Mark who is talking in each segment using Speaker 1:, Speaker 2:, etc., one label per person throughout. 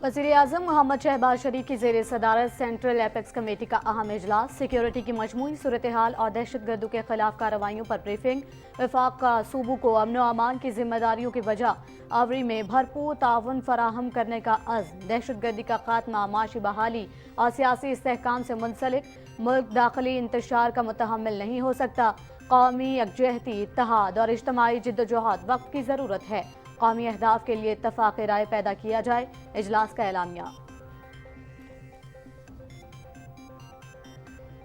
Speaker 1: वज़ीर-ए-आज़म मोहम्मद शहबाज शरीफ की ज़ेर सदारत सेंट्रल एपेक्स कमेटी का अहम इजलास, सिक्योरिटी की मजमूई सूरत हाल और दहशतगर्दों के खिलाफ कार्रवाइयों पर ब्रीफिंग। वफाक का सूबों को अमन व अमान की जिम्मेदारियों की वजह आवरी में भरपूर ताउन फराहम करने का अज़्म। दहशतगर्दी का खात्मा, माशी बहाली और सियासी इस्तेहकाम से मुंसलिक मुल्क दाखिली इंतशार का मुतहम्मिल नहीं हो सकता। कौमी यकजहती, इत्तेहाद और इज्तिमाई जिद्दोजहद वक्त की ज़रूरत है। कौमी अहदाफ के लिए इत्तफाक राय पैदा किया जाए, इजलास का एलामिया।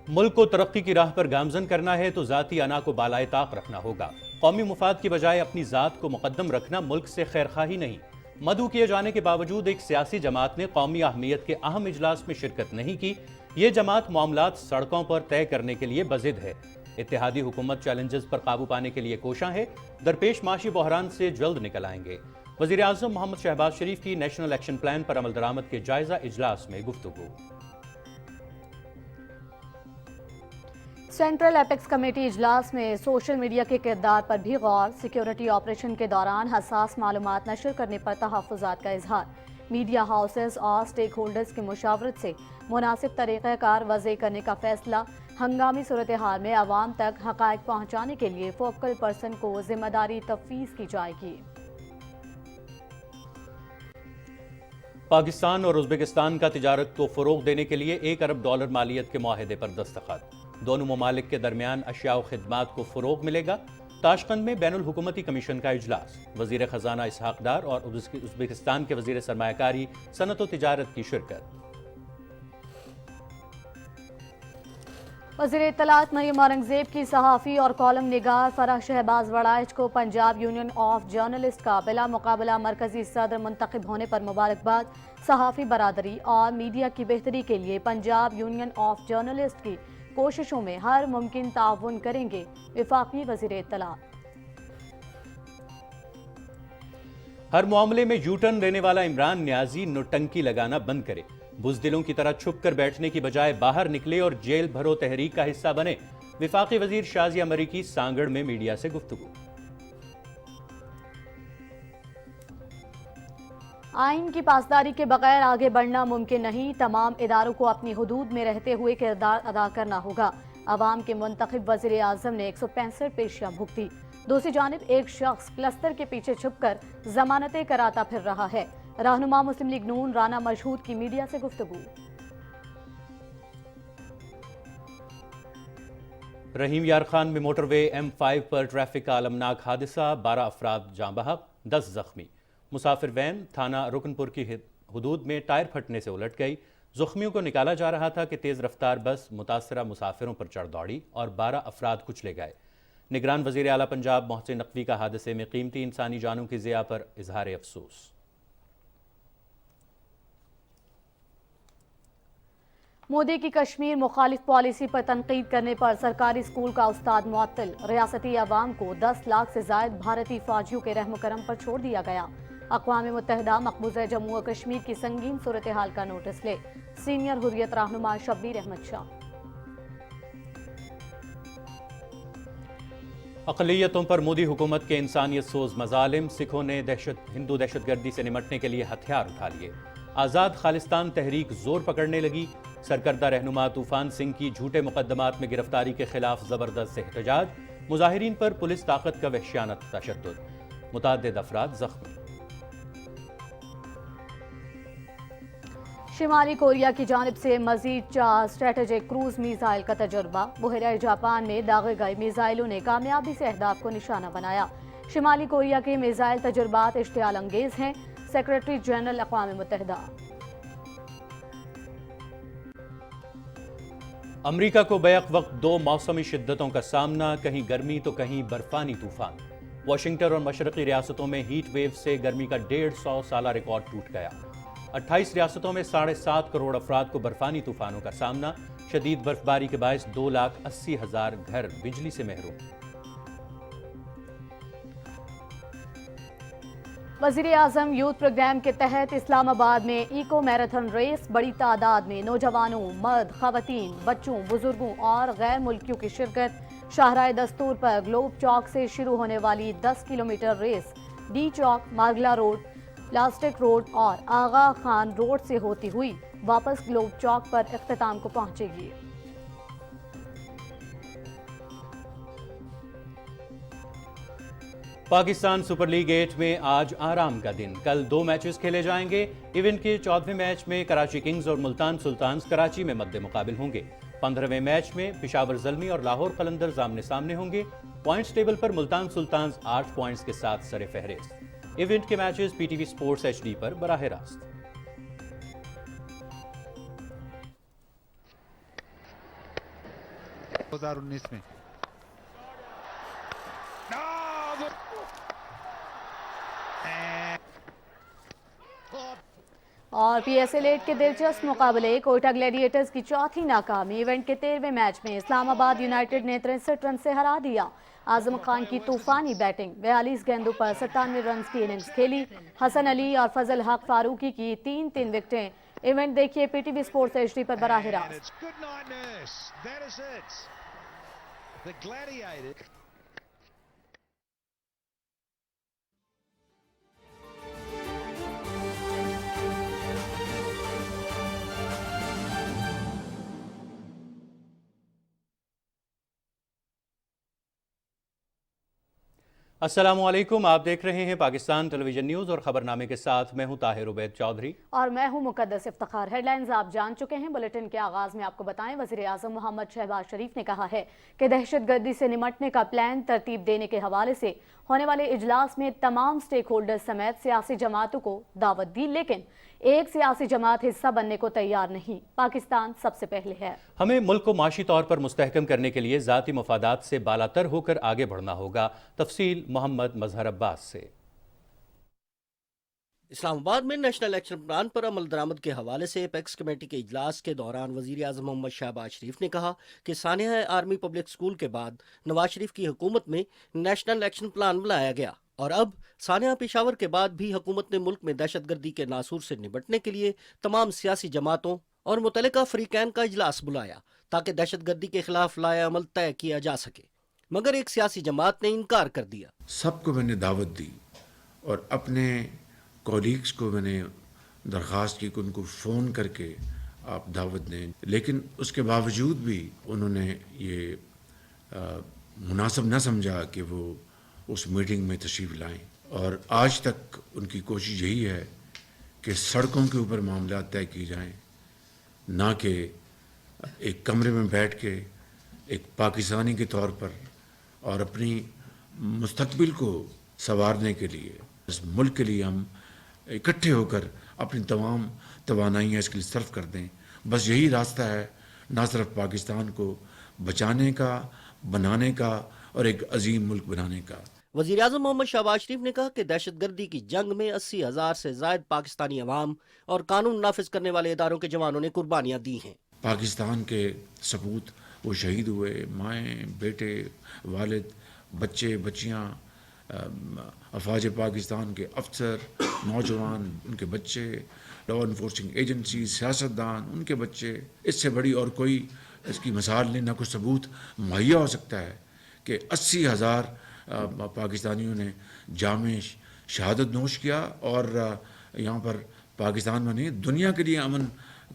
Speaker 2: मुल्क को तरक्की की राह पर गामजन करना है तो ज़ाती अना को बालाए ताक रखना होगा। कौमी मुफाद की बजाय अपनी ज़ात को मुकद्दम रखना मुल्क से खैरखाही नहीं। मदऊ किए जाने के बावजूद एक सियासी जमात ने कौमी अहमियत के अहम इजलास में शिरकत नहीं की। ये जमात मामलात सड़कों पर तय करने के लिए बज़िद है। इत्तेहादी हुकूमत चैलेंजेस पर काबू पाने के लिए कोशां है। दरपेश माशी बहरान से जल्द निकल आएंगे। वज़ीर-ए-आज़म मोहम्मद शहबाज शरीफ की नेशनल एक्शन प्लान पर अमल दरामद के जायजा इजलास में गुफ्तगू।
Speaker 1: सेंट्रल एपेक्स कमेटी इजलास में सोशल मीडिया के किरदार पर भी गौर। सिक्योरिटी ऑपरेशन के दौरान हसास मालूमात नशर करने पर तहफ़्फ़ुज़ात का इजहार। मीडिया हाउसेस और स्टेक होल्डर्स की मुशावरत से मुनासिब तरीक़ाकार वज़े करने का फैसला। हंगामी सूरत हाल में आवाम तक हक़ाइक़ पहुँचाने के लिए फोकल पर्सन को जिम्मेदारी तफ़वीज़ की जाएगी।
Speaker 2: पाकिस्तान और उज़्बेकिस्तान का तिजारत को फ़रोग़ देने के लिए $1 अरब मालियत के मुआहदे पर दस्तखत। दोनों ममालिक के दरमियान अशिया व खिदमात को फ़रोग़ मिलेगा। ताशकंद में बैनुल हुकूमती कमीशन का इजलास। वज़ीर ख़जाना इसहाक़ डार और उज़्बेकिस्तान के वज़ीर सरमायाकारी, सनत व तिजारत की शिरकत।
Speaker 1: वज़ीर इत्तलात मरियम औरंगज़ेब की सहाफ़ी और कॉलम निगार फराह शहबाज वड़ाइच को पंजाब यूनियन ऑफ जर्नलिस्ट का बिला मुकाबला मरकजी सदर मुंतखब होने पर मुबारकबाद। सहाफ़ी बरादरी और मीडिया की बेहतरी के लिए पंजाब यूनियन ऑफ जर्नलिस्ट की कोशिशों में हर मुमकिन ताउन करेंगे। वफाकी वज़ीर इत्तलात।
Speaker 2: हर मामले में यू टर्न देने वाला इमरान न्याजी नोटंकी लगाना बंद करे। बुज़दिलों की तरह छुप कर बैठने की बजाय बाहर निकले और जेल भरो तहरीक का हिस्सा बने। विफाकी वजीर शाजिया मरी की सांगड़ में मीडिया से गुफ्तगू।
Speaker 1: आइन की पासदारी के बगैर आगे बढ़ना मुमकिन नहीं। तमाम इदारों को अपनी हुदूद में रहते हुए किरदार अदा करना होगा। अवाम के मुंतखब वज़ीर आज़म ने 165 पेशियां भुगती। दूसरी जानिब एक शख्स प्लस्तर के पीछे छुपकर जमानतें कराता फिर रहा है। रहनुमा मुस्लिम लीग नून राना मशहूद की मीडिया से गुफ्तगू।
Speaker 2: रहीम यार खान में मोटरवे M5 पर ट्रैफिक का अलमनाक हादसा। 12 अफराद जाँ बहक, 10 जख्मी। मुसाफिर वैन थाना रुकनपुर की हुदूद में टायर फटने से उलट गई। जख्मियों को निकाला जा रहा था कि तेज रफ्तार बस मुतासरा मुसाफिरों पर चढ़ दौड़ी और 12 अफराद कुचले गए। निगरान वज़ीर आला पंजाब मोहसिन नकवी का हादसे में कीमती इंसानी जानों की ज़िया पर इजहार अफसोस।
Speaker 1: मोदी की कश्मीर मुखालिफ पॉलिसी पर तनकीद करने पर सरकारी स्कूल का उस्ताद मुअत्तल। रियासती अवाम को 10 लाख से जायद भारतीय फौजियों के रहम करम पर छोड़ दिया गया। अक़वाम मुत्तहिदा मकबूजा जम्मू और कश्मीर की संगीन सूरत हाल का नोटिस ले। सीनियर हुर्रियत रहनुमा शब्बीर अहमद शाह।
Speaker 2: अक़लियतों पर मोदी हुकूमत के इंसानियत सोज मज़ालिम। सिखों ने हिंदू दहशतगर्दी से निमटने के लिए हथियार उठा लिए। आज़ाद खालिस्तान तहरीक जोर पकड़ने लगी। सरकर्दा रहनुमा तूफान सिंह की झूठे मुकदमात में गिरफ्तारी के खिलाफ जबरदस्त एहतजाज। मुजाहिरीन पर पुलिस ताकत का वहशियाना तशद्दुद। मुतअद्दिद अफराद जख्मी।
Speaker 1: शिमाली कोरिया की जानिब से मजीद 4 स्ट्रेटेजिक क्रूज मिसाइल का तजुर्बा। बहराए जापान में दागे गए मिसाइलों ने कामयाबी से अहदाफ को निशाना बनाया। शिमाली कोरिया के मिसाइल तजुर्बात इश्तियाल अंगेज हैं। Secretary general अक़वाम मुत्तहिदा।
Speaker 2: अमरीका को बैक वक्त 2 मौसमी शिद्दतों का सामना। कहीं गर्मी तो कहीं बर्फानी तूफान। वाशिंगटन और मशरकी रियासतों में हीट वेव से गर्मी का 150 साला रिकॉर्ड टूट गया। 28 रियासतों में 7.5 करोड़ अफराद को बर्फानी तूफानों का सामना। शदीद बर्फबारी के बायस 2,80,000 घर बिजली से महरूम।
Speaker 1: वज़ीर आज़म यूथ प्रोग्राम के तहत इस्लामाबाद में इको मैराथन रेस। बड़ी तादाद में नौजवानों, मर्द, खवातीन, बच्चों, बुजुर्गों और गैर मुल्कियों की शिरकत। शाहराह दस्तूर पर ग्लोब चौक से शुरू होने वाली 10 किलोमीटर रेस डी चौक, मारगला रोड, प्लास्टिक रोड और आगा खान रोड से होती हुई वापस ग्लोब चौक पर इख्तिताम को पहुंचेगी।
Speaker 2: पाकिस्तान सुपर लीग 8 में आज आराम का दिन। कल 2 मैचेस खेले जाएंगे। इवेंट के 14वें मैच में कराची किंग्स और मुल्तान सुल्तान्स कराची में मद्दे मुकाबिल होंगे। 15वें मैच में पिशावर ज़ल्मी और लाहौर कलंदर्स आमने सामने होंगे। पॉइंट्स टेबल पर मुल्तान सुल्तान्स 8 पॉइंट्स के साथ सरे फहरिस्त। इवेंट के मैचेस पीटीवी स्पोर्ट्स HD पर बराह रास्त।
Speaker 3: 2019 में
Speaker 1: और PSL 8 के दिलचस्प मुकाबले कोयटा ग्लैडिएटर्स की चौथी नाकामी। इवेंट के 13वें मैच में इस्लामाबाद यूनाइटेड ने 63 रन से हरा दिया। आजम खान की तूफानी बैटिंग, 42 गेंदों पर 97 रन की इनिंग्स खेली। हसन अली और फजल हक फारूकी की 3-3 विकेटें। इवेंट देखिए पीटीवी स्पोर्ट्स HD पर बराह रास्त।
Speaker 2: अस्सलामुअलैकुम, आप देख रहे हैं पाकिस्तान टेलीविजन न्यूज़ और खबरनामे के साथ मैं हूं ताहिर उबैद चौधरी
Speaker 1: और मैं हूं मुकद्दस इफ्तिखार। हेडलाइंस आप जान चुके हैं। बुलेटिन के आगाज में आपको बताएं, वज़ीर आज़म मोहम्मद शहबाज शरीफ ने कहा है कि दहशतगर्दी से निमटने का प्लान तरतीब देने के हवाले से होने वाले इजलास में तमाम स्टेक होल्डर्स समेत सियासी जमातों को दावत दी, लेकिन एक सियासी जमात हिस्सा बनने को तैयार नहीं। पाकिस्तान सबसे पहले है।
Speaker 2: हमें मुल्क को माशी तौर पर मुस्तहकम करने के लिए ज़ाती मफादात से बालातर होकर आगे बढ़ना होगा। तफसील मोहम्मद मजहर अब्बास से।
Speaker 4: इस्लामाबाद में नेशनल एक्शन प्लान पर अमल दरामद के हवाले से एपेक्स कमेटी के इजलास के दौरान वज़ीर आज़म मोहम्मद शहबाज शरीफ ने कहा कि सानिया आर्मी पब्लिक स्कूल के बाद नवाज शरीफ की हुकूमत में नेशनल एक्शन प्लान बनाया गया और अब सानिया पेशावर के बाद भी हुकूमत ने मुल्क में दहशतगर्दी के नासूर से निपटने के लिए तमाम सियासी जमातों और मुतल्लिका फरीकैन का इजलास बुलाया ताकि दहशतगर्दी के खिलाफ लाया अमल तय किया जा सके, मगर एक सियासी जमात ने इनकार कर दिया।
Speaker 5: सबको मैंने दावत दी और अपने कॉलीग्स को मैंने दरख्वास्त की कि उनको फ़ोन करके आप दावत दें, लेकिन उसके बावजूद भी उन्होंने ये मुनासिब न समझा कि वो उस मीटिंग में तशरीफ़ लाएं। और आज तक उनकी कोशिश यही है कि सड़कों के ऊपर मामला तय किए जाएं, ना कि एक कमरे में बैठ के एक पाकिस्तानी के तौर पर और अपनी मुस्तकबिल को संवारने के लिए इस मुल्क के लिए हम इकट्ठे होकर अपनी तमाम तवानाइयाँ इसके लिए सर्फ कर दें। बस यही रास्ता है ना सिर्फ पाकिस्तान को बचाने का, बनाने का और एक अजीम मुल्क बनाने का।
Speaker 4: वज़ीर आज़म मोहम्मद शहबाज शरीफ ने कहा कि दहशतगर्दी की जंग में 80,000 से ज़ायद पाकिस्तानी अवाम और कानून नाफिज करने वाले इदारों के जवानों ने कुर्बानियाँ दी हैं।
Speaker 5: पाकिस्तान के सपूत वो शहीद हुए, माएँ, बेटे, वालिद, बच्चे, बच्चियाँ, अफवाज पाकिस्तान के अफसर, नौजवान, उनके बच्चे, लॉ इन्फोर्सिंग एजेंसी, सियासतदान, उनके बच्चे। इससे बड़ी और कोई इसकी मिसाल नहीं, ना कोई सबूत मुहैया हो सकता है कि 80,000 पाकिस्तानियों ने जामे शहादत नोश किया और यहाँ पर पाकिस्तान में नहीं दुनिया के लिए अमन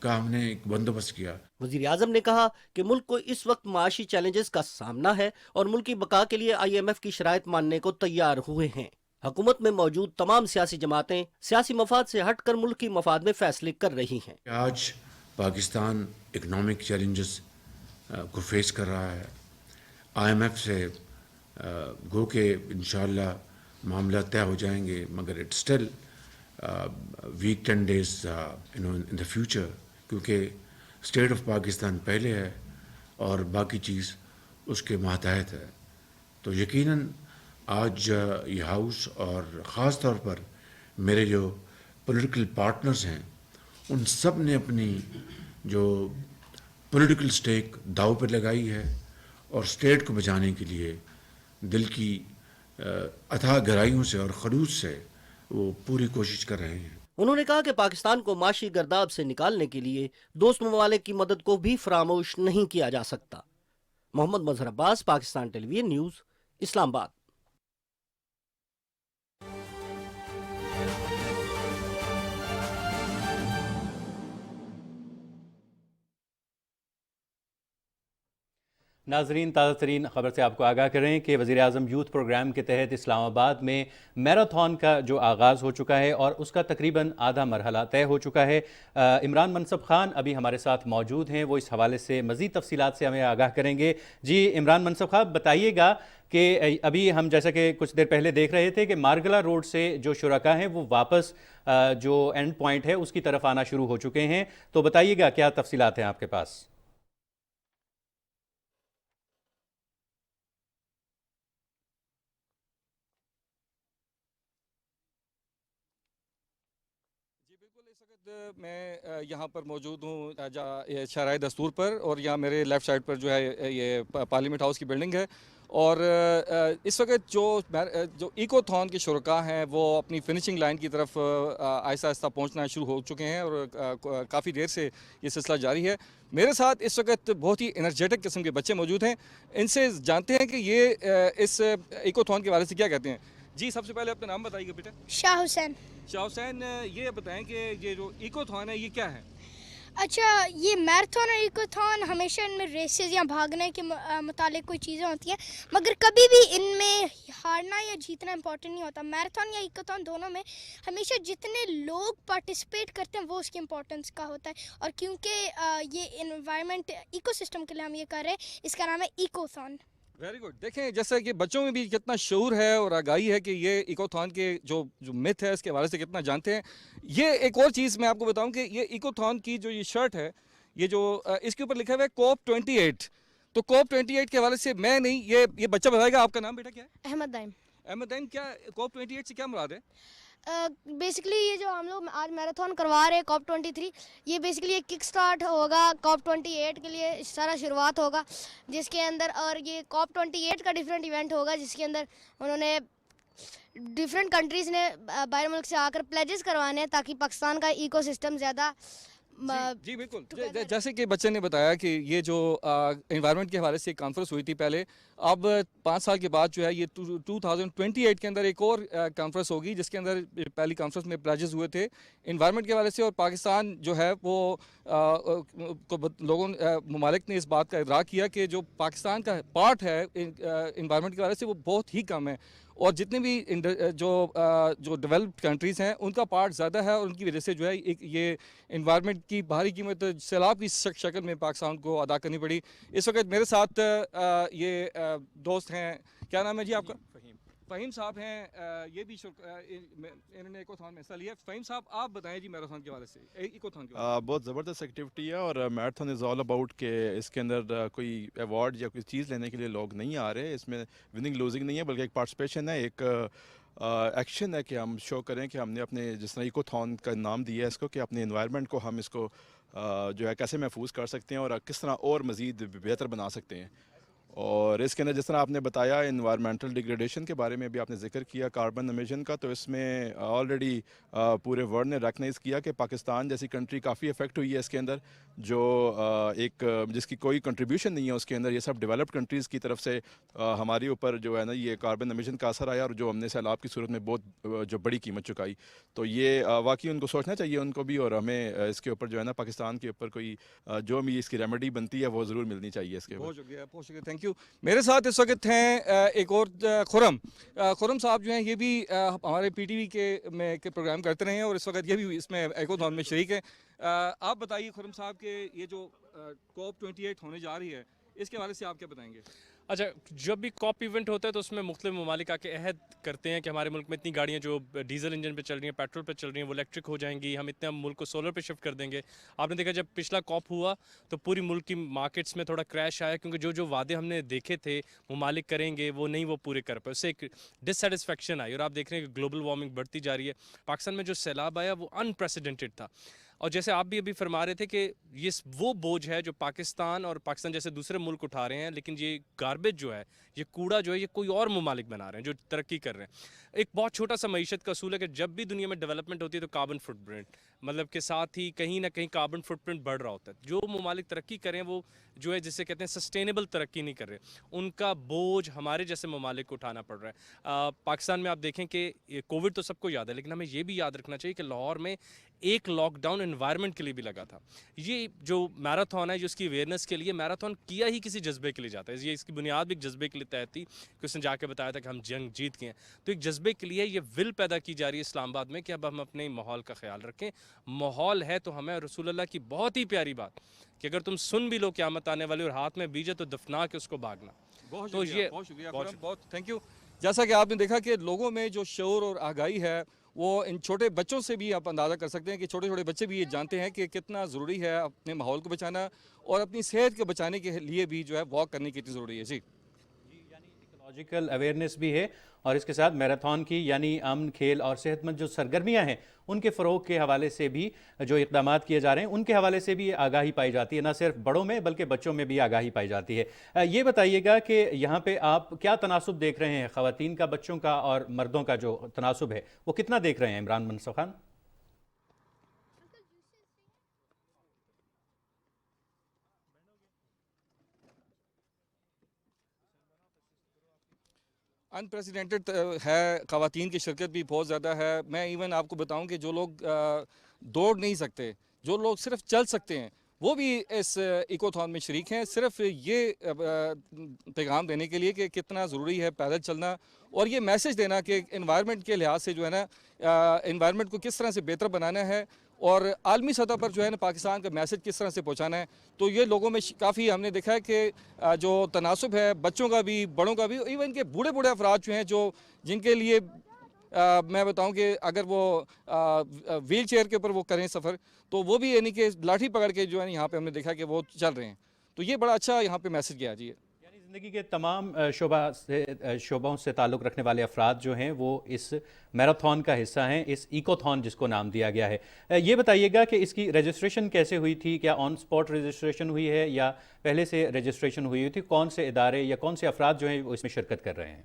Speaker 5: का हमने एक बंदोबस्त किया।
Speaker 4: वज़ीर आज़म ने कहा कि मुल्क को इस वक्त माशी चैलेंजेस का सामना है और मुल्क की बका के लिए IMF की शराइत मानने को तैयार हुए हैं। हुकूमत में मौजूद तमाम सियासी जमातें सियासी मफाद से हटकर मुल्क की मफाद में फैसले कर रही हैं।
Speaker 5: आज पाकिस्तान इकनॉमिक चैलेंजेस को फेस कर रहा है। IMF से गो के इंशाअल्लाह मामला तय हो जाएंगे, मगर it's still week 10 days in the future, क्योंकि स्टेट ऑफ पाकिस्तान पहले है और बाकी चीज़ उसके मातहत है। तो यकीनन आज ये हाउस और ख़ास तौर पर मेरे जो पॉलिटिकल पार्टनर्स हैं उन सब ने अपनी जो पॉलिटिकल स्टेक दाव पर लगाई है और स्टेट को बचाने के लिए दिल की अथाह गहराइयों से और खलूस से वो पूरी कोशिश कर रहे हैं।
Speaker 4: उन्होंने कहा कि पाकिस्तान को माशी गर्दाब से निकालने के लिए दोस्त ममालिक की मदद को भी फरामोश नहीं किया जा सकता। मोहम्मद मजहर अब्बास, पाकिस्तान टेलीविजन न्यूज़, इस्लामाबाद।
Speaker 2: नाजरीन, ताज़ा तरीन खबर से आपको आगाह करें कि वज़ीर-ए-आज़म यूथ प्रोग्राम के तहत इस्लामाबाद में मैराथन का जो आगाज़ हो चुका है और उसका तकरीबन आधा मरहला तय हो चुका है। इमरान मनसब खान अभी हमारे साथ मौजूद हैं, वो इस हवाले से मज़ीद तफसीलात से हमें आगाह करेंगे। जी इमरान मनसब खान, बताइएगा कि अभी हम जैसा कि कुछ देर पहले देख रहे थे कि मारगला रोड से जो शुरका हैं वो वापस जो एंड पॉइंट है उसकी तरफ आना शुरू हो चुके हैं, तो बताइएगा क्या तफसीलात हैं आपके पास?
Speaker 3: जी बिल्कुल, इस वक्त मैं यहाँ पर मौजूद हूँ शराय दस्तूर पर, और यहाँ मेरे लेफ़्ट साइड पर जो है ये पार्लियामेंट हाउस की बिल्डिंग है। और इस वक्त जो इकोथॉन के शुरका हैं वो अपनी फिनिशिंग लाइन की तरफ आहिस्ता आहिस्ता पहुँचना शुरू हो चुके हैं, और काफ़ी देर से ये सिलसिला जारी है। मेरे साथ इस वक्त बहुत ही एनर्जेटिक किस्म के बच्चे मौजूद हैं, इनसे जानते हैं कि ये इस इकोथॉन के बारे से क्या कहते हैं। जी, सबसे पहले अपना नाम बताइएगा बेटा।
Speaker 6: शाह हुसैन।
Speaker 3: शाह हुसैन, ये बताएं कि ये जो इकोथॉन है ये क्या है?
Speaker 6: अच्छा, ये मैराथन और इकोथॉन हमेशा इनमें रेसेस या भागने के मुतालिक कोई चीज़ें होती हैं, मगर कभी भी इनमें हारना या जीतना इम्पोर्टेंट नहीं होता। मैराथन या इकोथॉन दोनों में हमेशा जितने लोग पार्टिसिपेट करते हैं वो उसकी इम्पोर्टेंस का होता है। और क्योंकि ये इन्वायरमेंट इकोसिस्टम के लिए हम ये कर रहे हैं, इसका नाम है इकोथॉन।
Speaker 3: Very good. देखें, जैसा कि बच्चों में भी कितना शऊर है और आगाही है कि ये इकोथॉन के जो मिथ है इसके हवाले से कितना जानते हैं। ये एक और चीज़ मैं आपको बताऊं कि ये इकोथॉन की जो ये शर्ट है, ये जो इसके ऊपर लिखा हुआ है COP 28, तो COP 28 के हवाले से मैं नहीं, ये बच्चा बताएगा। आपका नाम बेटा क्या है?
Speaker 6: अहमद दाइम।
Speaker 3: अहमद दाइम, क्या COP 28 से क्या मुराद है?
Speaker 6: बेसिकली ये जो हम लोग आज मैराथन करवा रहे हैं COP 23, ये बेसिकली एक किक स्टार्ट होगा COP 28 के लिए, सारा शुरुआत होगा जिसके अंदर, और ये COP 28 का डिफरेंट इवेंट होगा जिसके अंदर उन्होंने डिफरेंट कंट्रीज़ ने बाहर मुल्क से आकर प्लेजेस करवाने हैं ताकि पाकिस्तान का इकोसिस्टम ज़्यादा
Speaker 3: जी बिल्कुल। जैसे कि बच्चे ने बताया कि ये जो एनवायरनमेंट के हवाले से कॉन्फ्रेंस हुई थी पहले, अब 5 साल के बाद जो है ये 2028 के अंदर एक और कॉन्फ्रेंस होगी जिसके अंदर पहली कॉन्फ्रेंस में प्लेजेस हुए थे एनवायरनमेंट के हवाले से, और पाकिस्तान जो है वो ममालिक ने इस बात का इदराक किया कि जो पाकिस्तान का पार्ट है एनवायरनमेंट के हवाले से वो बहुत ही कम है, और जितने भी जो डेवलप्ड कंट्रीज़ हैं उनका पार्ट ज़्यादा है, और उनकी वजह से जो है ये एनवायरनमेंट की भारी कीमत सैलाब की शक्ल में पाकिस्तान को अदा करनी पड़ी। इस वक्त मेरे साथ ये दोस्त हैं, क्या नाम है जी आपका? फ़हीम साहब हैं, ये भी इन्होंने इकोथॉन में हिस्सा लिया। फ़हीम साहब, आप बताएं जी मैराथन के हवाले से, इकोथॉन के हवाले से।
Speaker 7: बहुत ज़बरदस्त एक्टिविटी है, और मैराथन इज़ ऑल अबाउट के इसके अंदर कोई अवार्ड या कोई चीज़ लेने के लिए लोग नहीं आ रहे, इसमें विनिंग लूजिंग नहीं है, बल्कि एक पार्टिसिपेशन है, एक एक्शन है कि हम शो करें कि हमने अपने जिस तरह इकोथॉन का नाम दिया है इसको, कि अपने इन्वायरमेंट को हम इसको जो है कैसे महफूज कर सकते हैं और किस तरह और मज़ीद बेहतर बना सकते हैं। और इसके अंदर जिस तरह आपने बताया इन्वायरमेंटल डिग्रेडेशन के बारे में भी आपने जिक्र किया, कार्बन एमिशन का, तो इसमें ऑलरेडी पूरे वर्ल्ड ने रिकग्नाइज़ किया कि पाकिस्तान जैसी कंट्री काफ़ी इफ़ेक्ट हुई है इसके अंदर, जो जिसकी कोई कंट्रीब्यूशन नहीं है उसके अंदर। ये सब डेवलप्ड कंट्रीज़ की तरफ से हमारे ऊपर जो है ना ये कार्बन एमिशन का असर आया, और जो हमने सैलाब की सूरत में बहुत जो बड़ी कीमत चुकाई। तो ये वाकई उनको सोचना चाहिए उनको भी, और हमें इसके ऊपर जो है ना पाकिस्तान के ऊपर कोई जो भी इसकी रेमेडी बनती है वो ज़रूर मिलनी चाहिए इसके ऊपर।
Speaker 3: बहुत शुक्रिया, थैंक यू। मेरे साथ इस वक्त हैं एक और खुरम साहब जो हैं, ये भी हमारे PTV के प्रोग्राम करते रहे हैं, और इस वक्त ये भी इसमें इकोथॉन में शरीक है। आप बताइए खुरम साहब कि ये जो COP 28 होने जा रही है इसके हवाले से आप क्या बताएंगे?
Speaker 8: अच्छा, जब भी COP इवेंट होता है तो उसमें मुख्तलिफ ममालिक आके अहद करते हैं कि हमारे मुल्क में इतनी गाड़ियाँ जो डीजल इंजन पे चल रही हैं, पेट्रोल पे चल रही हैं, वो इलेक्ट्रिक हो जाएंगी, हम इतने मुल्क को सोलर पे शिफ्ट कर देंगे। आपने देखा जब पिछला COP हुआ तो पूरी मुल्क की मार्केट्स में थोड़ा क्रैश आया, क्योंकि जो वादे हमने देखे थे ममालिक करेंगे वो नहीं वो पूरे कर पाए, उससे एक डिससेटिस्फेक्शन आई। और आप देख रहे हैं कि ग्लोबल वार्मिंग बढ़ती जा रही है। पाकिस्तान में जो सैलाब आया वो अनप्रेसिडेंटेड था, और जैसे आप भी अभी फरमा रहे थे कि ये वो बोझ है जो पाकिस्तान जैसे दूसरे मुल्क उठा रहे हैं, लेकिन ये गार्बेज जो है, ये कूड़ा जो है, ये कोई और ममालिक बना रहे हैं जो तरक्की कर रहे हैं। एक बहुत छोटा सा मईशत का असूल है कि जब भी दुनिया में डेवलपमेंट होती है तो कार्बन फुटप्रिंट मतलब के साथ ही कहीं ना कहीं कार्बन फुटप्रिंट बढ़ रहा होता है। जो ममालिक तरक्की करें वो जो है जिसे कहते हैं सस्टेनेबल तरक्की नहीं कर रहे, उनका बोझ हमारे जैसे ममालिक को उठाना पड़ रहा है। पाकिस्तान में आप देखें कि कोविड तो सबको याद है, लेकिन हमें ये भी याद रखना चाहिए कि लाहौर में एक लॉकडाउन एनवायरनमेंट के लिए भी लगा था। ये जो मैराथन है, जो इसकी अवेयरनेस के लिए, मैराथन किया ही किसी जज्बे के लिए जाता है। ये इसकी बुनियाद भी एक जज्बे के लिए तय थी कि उसने जाके बताया था कि हम जंग जीत गए हैं। तो एक जज्बे के लिए ये विल पैदा की जा रही है इस्लामाबाद में कि अब हम अपने माहौल का ख्याल रखें। माहौल है तो हमें, रसूलुल्लाह की बहुत ही प्यारी बात कि अगर तुम सुन भी लो क़यामत आने वाली और हाथ में बीज है तो दफना के उसको भागना। तो ये
Speaker 3: बहुत शुक्रिया, बहुत थैंक यू। जैसा कि आपने देखा कि लोगों में जो शऊर और आगाही है वो इन छोटे बच्चों से भी आप अंदाज़ा कर सकते हैं कि छोटे छोटे बच्चे भी ये जानते हैं कि कितना ज़रूरी है अपने माहौल को बचाना और अपनी सेहत को बचाने के लिए भी जो है वॉक करनी कितनी ज़रूरी है। जी,
Speaker 2: इकोलॉजिकल अवेयरनेस भी है और इसके साथ मैराथन की यानी अमन, खेल और सेहतमंद जो सरगर्मियां हैं उनके फ़रोग के हवाले से भी जो इक़दाम किए जा रहे हैं उनके हवाले से भी आगाही पाई जाती है, न सिर्फ बड़ों में बल्कि बच्चों में भी आगाही पाई जाती है। ये बताइएगा कि यहाँ पे आप क्या तनासुब देख रहे हैं, ख़वातीन का, बच्चों का और मर्दों का जो तनासुब है वो कितना देख रहे हैं इमरान मनसूर खान?
Speaker 3: अनप्रेसिडेंटेड है, ख़वातीन की शिरकत भी बहुत ज़्यादा है। मैं इवन आपको बताऊं कि जो लोग दौड़ नहीं सकते, जो लोग सिर्फ चल सकते हैं, वो भी इस इकोथॉन में शरीक हैं, सिर्फ ये पैगाम देने के लिए कि कितना ज़रूरी है पैदल चलना और ये मैसेज देना कि एनवायरनमेंट के लिहाज से जो है ना, एनवायरनमेंट को किस तरह से बेहतर बनाना है और आलमी सतह पर जो है ना पाकिस्तान का मैसेज किस तरह से पहुंचाना है। तो ये लोगों में काफ़ी हमने देखा है कि जो तनासुब है बच्चों का भी, बड़ों का भी, इवन के बूढ़े बूढ़े अफराद जो हैं, जो जिनके लिए मैं बताऊं कि अगर वो व्हील चेयर के ऊपर वो करें सफ़र, तो वो भी यानी कि लाठी पकड़ के जो है यहाँ पे हमने देखा कि वो चल रहे हैं। तो ये बड़ा अच्छा यहाँ पे मैसेज गया जी।
Speaker 2: ज़िंदगी के तमाम शोबों से ताल्लुक़ रखने वाले अफराद जो हैं वो इस मैराथन का हिस्सा हैं, इस इकोथॉन जिसको नाम दिया गया है। ये बताइएगा कि इसकी रजिस्ट्रेशन कैसे हुई थी? क्या ऑन स्पॉट रजिस्ट्रेशन हुई है या पहले से रजिस्ट्रेशन हुई थी? कौन से इदारे या कौन से अफराद जो हैं वो इसमें शिरकत कर रहे हैं?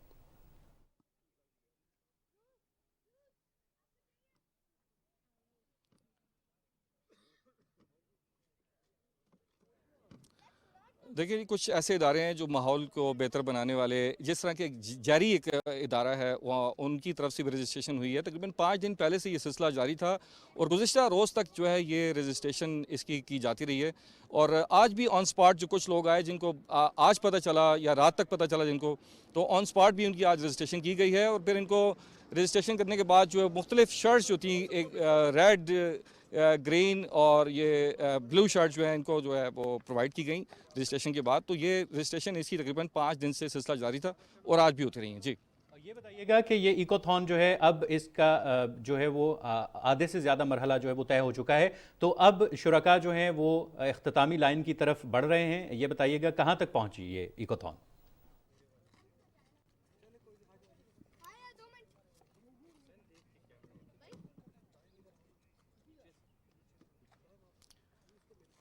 Speaker 3: देखिए, कुछ ऐसे इदारे हैं जो माहौल को बेहतर बनाने वाले, जिस तरह के जारी एक इदारा है वहाँ उनकी तरफ से भी रजिस्ट्रेशन हुई है। तकरीबन 5 दिन पहले से ये सिलसिला जारी था और गुज़िश्ता रोज़ तक जो है ये रजिस्ट्रेशन इसकी की जाती रही है। और आज भी ऑन स्पॉट जो कुछ लोग आए जिनको आज पता चला या रात तक पता चला जिनको, तो ऑन स्पॉट भी उनकी आज रजिस्ट्रेशन की गई है। और फिर इनको रजिस्ट्रेशन करने के बाद जो है मुख्तलिफ शर्ट्स जो थी, एक रेड, ग्रीन और ये ब्लू शर्ट जो है इनको जो है वो प्रोवाइड की गई रजिस्ट्रेशन के बाद। तो ये रजिस्ट्रेशन इसकी तकरीबन 5 दिन से सिलसिला जारी था और आज भी होती रही हैं। जी,
Speaker 2: ये बताइएगा कि ये इकोथॉन जो है अब इसका जो है वो आधे से ज़्यादा मरहला जो है वो तय हो चुका है, तो अब शुरका जो हैं वो इख्तितामी लाइन की तरफ बढ़ रहे हैं। ये बताइएगा कहाँ तक पहुँची ये इकोथॉन?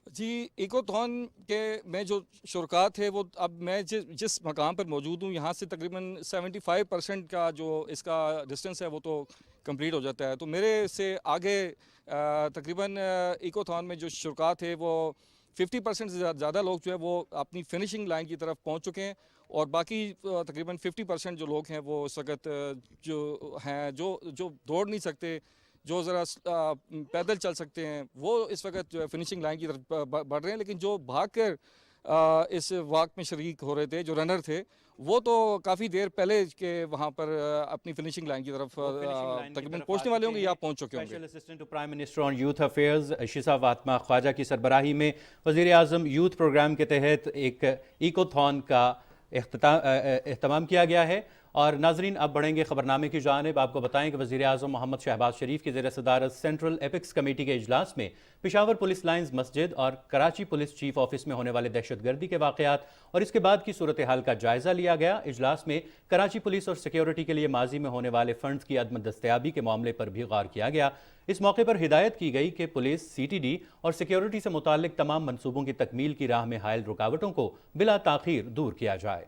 Speaker 3: जी, इकोथॉन के में जो शुरका थे वो, अब मैं जिस मकाम पर मौजूद हूँ यहाँ से तकरीबन 75% का जो इसका डिस्टेंस है वो तो कंप्लीट हो जाता है। तो मेरे से आगे तकरीबन इकोथॉन में जो शुरका थे वो 50% से ज़्यादा लोग जो है वो अपनी फिनिशिंग लाइन की तरफ पहुँच चुके हैं और बाकी तकरीबन 50% जो लोग हैं वो इस वक्त जो हैं जो दौड़ नहीं सकते, जो ज़रा पैदल चल सकते हैं, वो इस वक्त जो है फिनिशिंग लाइन की तरफ बढ़ रहे हैं। लेकिन जो भागकर इस वॉक में शरीक हो रहे थे, जो रनर थे, वो तो काफ़ी देर पहले के वहाँ पर अपनी फिनिशिंग लाइन की तरफ तकरीबन पहुँचने वाले होंगे या पहुँच चुके होंगे।
Speaker 2: Special assistant to prime minister on youth affairs Shiza Fatima Khawaja की सरबराही में वज़ीर आज़म यूथ प्रोग्राम के तहत एक इकोथॉन का एहतमाम किया गया है। और नाजरीन, अब बढ़ेंगे खबरनामे की जानिब। आपको बताएं कि वज़ीर आज़म मोहम्मद शहबाज शरीफ की ज़ेर सदारत सेंट्रल एपिक्स कमेटी के इजलास में पेशावर पुलिस लाइन्स मस्जिद और कराची पुलिस चीफ ऑफिस में होने वाले दहशतगर्दी के वाक़यात और इसके बाद की सूरत हाल का जायज़ा लिया गया। इजलास में कराची पुलिस और सिक्योरिटी के लिए माजी में होने वाले फंड्स की अदम दस्तयाबी के मामले पर भी गौर किया गया। इस मौके पर हिदायत की गई कि पुलिस, CTD और सिक्योरिटी से मुताल्लिक तमाम मनसूबों की तकमील की राह में हायल रुकावटों को बिला ताख़ीर दूर किया जाए।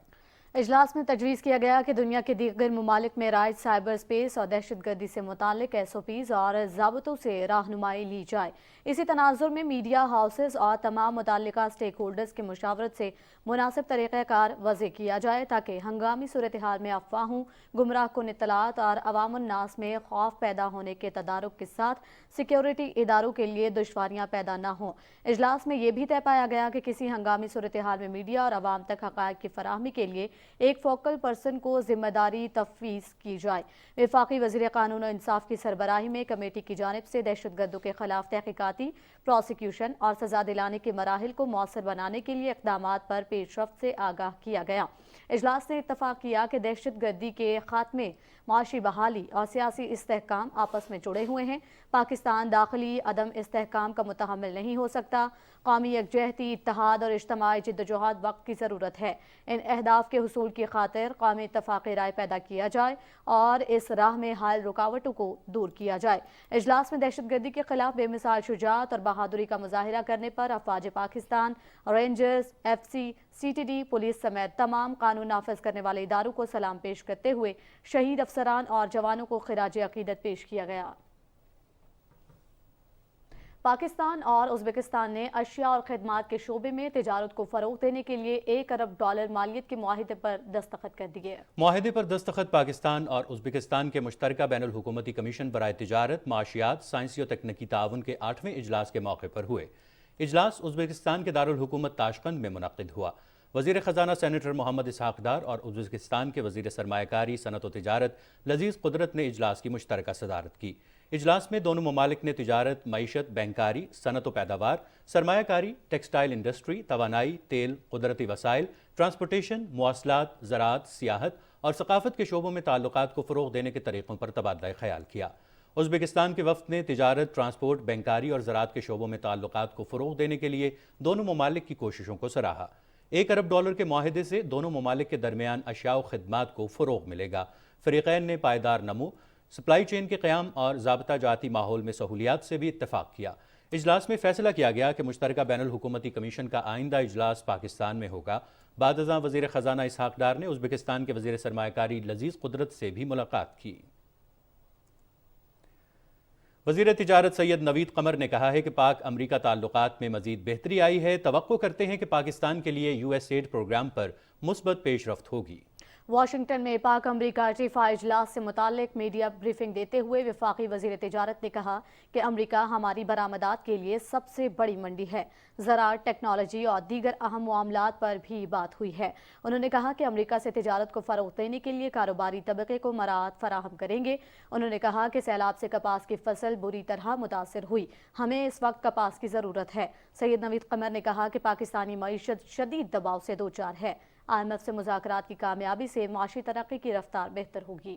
Speaker 1: اجلاس میں تجویز کیا گیا کہ دنیا کے دیگر ممالک میں رائج سائبر اسپیس اور دہشت گردی سے متعلق SOPs اور ضابطوں سے رہنمائی لی جائے۔ اسی تناظر میں میڈیا ہاؤسز اور تمام متعلقہ سٹیک ہولڈرز کی مشاورت سے مناسب طریقہ کار وضع کیا جائے تاکہ ہنگامی صورتحال میں افواہوں، گمراہ کن اطلاعات اور عوام الناس میں خوف پیدا ہونے کے تدارک کے ساتھ سیکیورٹی اداروں کے لیے دشواریاں پیدا نہ ہوں۔ اجلاس میں یہ بھی طے پایا گیا کہ کسی ہنگامی صورتحال میں میڈیا اور عوام تک حقائق کی فراہمی کے لیے ایک فوکل پرسن کو ذمہ داری تفویض کی جائے۔ وفاقی وزیر قانون و انصاف کی سربراہی میں کمیٹی کی جانب سے دہشت گردوں کے خلاف تحقیقاتی، پروسیکیوشن اور سزا دلانے کے مراحل کو مؤثر بنانے کے لیے اقدامات پر پیش رفت سے آگاہ کیا گیا۔ اجلاس نے اتفاق کیا کہ دہشت گردی کے خاتمے، معاشی بحالی اور سیاسی استحکام آپس میں جڑے ہوئے ہیں۔ پاکستان داخلی عدم استحکام کا متحمل نہیں ہو سکتا۔ قومی یکجہتی، اتحاد اور اجتماعی جدوجہد وقت کی ضرورت ہے۔ ان اہداف کے حصول کی خاطر قومی اتفاق رائے پیدا کیا جائے اور اس راہ میں حائل رکاوٹوں کو دور کیا جائے۔ اجلاس میں دہشت گردی کے خلاف بے مثال شجاعت اور بہادری کا مظاہرہ کرنے پر افواج Pakistan, rangers, FC، CTD، police سمیت تمام قانون نافذ کرنے والے اداروں کو سلام پیش کرتے ہوئے شہید افسران اور جوانوں کو خراج عقیدت پیش کیا گیا۔ پاکستان اور ازبکستان نے اشیاء اور خدمات کے شعبے میں تجارت کو فروغ دینے کے لیے $1 ارب مالیت کے معاہدے پر دستخط کر دیے۔
Speaker 2: معاہدے پر دستخط پاکستان اور ازبکستان کے مشترکہ بین الحکومتی کمیشن برائے تجارت، معاشیات، سائنسی و تکنیکی تعاون کے 8ویں اجلاس کے موقع پر ہوئے۔ اجلاس ازبکستان کے دارالحکومت تاشقند میں منعقد ہوا۔ وزیر خزانہ سینیٹر محمد اسحاق ڈار اور ازبکستان کے وزیر سرمایہ کاری، صنعت و تجارت لذیذ قدرت نے اجلاس کی مشترکہ صدارت کی۔ اجلاس میں دونوں ممالک نے تجارت، معیشت، بینکاری، صنعت و پیداوار، سرمایہ کاری، ٹیکسٹائل انڈسٹری، توانائی، تیل، قدرتی وسائل، ٹرانسپورٹیشن، مواصلات، زراعت، سیاحت اور ثقافت کے شعبوں میں تعلقات کو فروغ دینے کے طریقوں پر تبادلہ خیال کیا۔ ازبکستان کے وفد نے تجارت، ٹرانسپورٹ، بینکاری اور زراعت کے شعبوں میں تعلقات کو فروغ دینے کے لیے دونوں ممالک کی کوششوں کو سراہا۔ $1 ارب کے معاہدے سے دونوں ممالک کے درمیان اشیاء و خدمات کو فروغ ملے گا۔ فریقین نے پائیدار نمو، سپلائی چین کے قیام اور ضابطہ جاتی ماحول میں سہولیات سے بھی اتفاق کیا۔ اجلاس میں فیصلہ کیا گیا کہ مشترکہ بین الحکومتی کمیشن کا آئندہ اجلاس پاکستان میں ہوگا۔ بعد ازاں وزیر خزانہ اسحاق ڈار نے ازبکستان کے وزیر سرمایہ کاری لذیذ قدرت سے بھی ملاقات کی۔ وزیر تجارت سید نوید قمر نے کہا ہے کہ پاک امریکہ تعلقات میں مزید بہتری آئی ہے۔ توقع کرتے ہیں کہ پاکستان کے لیے USAID پروگرام پر مثبت پیش رفت ہوگی۔
Speaker 1: واشنگٹن میں پاک امریکہ چیفہ اجلاس سے متعلق میڈیا بریفنگ دیتے ہوئے وفاقی وزیر تجارت نے کہا کہ امریکہ ہماری برآمدات کے لیے سب سے بڑی منڈی ہے۔ زراعت، ٹیکنالوجی اور دیگر اہم معاملات پر بھی بات ہوئی ہے۔ انہوں نے کہا کہ امریکہ سے تجارت کو فروغ دینے کے لیے کاروباری طبقے کو مراعات فراہم کریں گے۔ انہوں نے کہا کہ سیلاب سے کپاس کی فصل بری طرح متاثر ہوئی، ہمیں اس وقت کپاس کی ضرورت ہے۔ سید نوید قمر نے کہا کہ پاکستانی معیشت شدید دباؤ سے دوچار ہے۔ IMF سے مذاکرات کی کامیابی سے معاشی ترقی کی رفتار بہتر ہوگی۔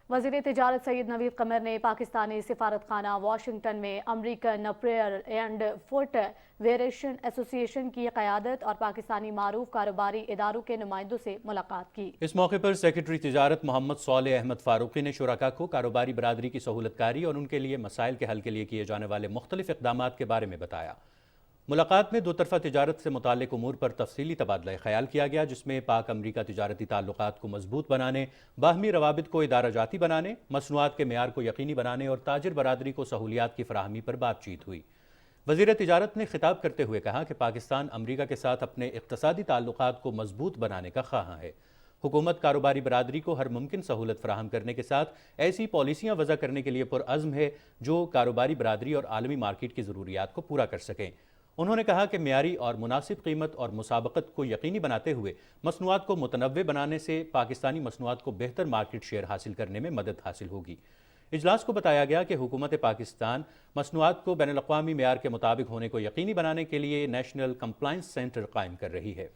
Speaker 1: وزیر تجارت سید نوید قمر نے پاکستانی سفارت خانہ واشنگٹن میں امریکن اپریل اینڈ فٹ ویئریشن ایسوسی ایشن کی قیادت اور پاکستانی معروف کاروباری اداروں کے نمائندوں سے ملاقات کی۔
Speaker 2: اس موقع پر سیکرٹری تجارت محمد صالح احمد فاروقی نے شرکاء کو کاروباری برادری کی سہولت کاری اور ان کے لیے مسائل کے حل کے لیے کیے جانے والے مختلف اقدامات کے بارے میں بتایا۔ ملاقات میں دو طرفہ تجارت سے متعلق امور پر تفصیلی تبادلہ خیال کیا گیا، جس میں پاک امریکہ تجارتی تعلقات کو مضبوط بنانے، باہمی روابط کو ادارہ جاتی بنانے، مصنوعات کے معیار کو یقینی بنانے اور تاجر برادری کو سہولیات کی فراہمی پر بات چیت ہوئی۔ وزیر تجارت نے خطاب کرتے ہوئے کہا کہ پاکستان امریکہ کے ساتھ اپنے اقتصادی تعلقات کو مضبوط بنانے کا خواہاں ہے۔ حکومت کاروباری برادری کو ہر ممکن سہولت فراہم کرنے کے ساتھ ایسی پالیسیاں وضع کرنے کے لیے پرعزم ہے جو کاروباری برادری اور عالمی مارکیٹ کی ضروریات کو پورا کر سکیں۔ انہوں نے کہا کہ معیاری اور مناسب قیمت اور مسابقت کو یقینی بناتے ہوئے مصنوعات کو متنوع بنانے سے پاکستانی مصنوعات کو بہتر مارکیٹ شیئر حاصل کرنے میں مدد حاصل ہوگی۔ اجلاس کو بتایا گیا کہ حکومت پاکستان مصنوعات کو بین الاقوامی معیار کے مطابق ہونے کو یقینی بنانے کے لیے نیشنل کمپلائنس سینٹر قائم کر رہی ہے۔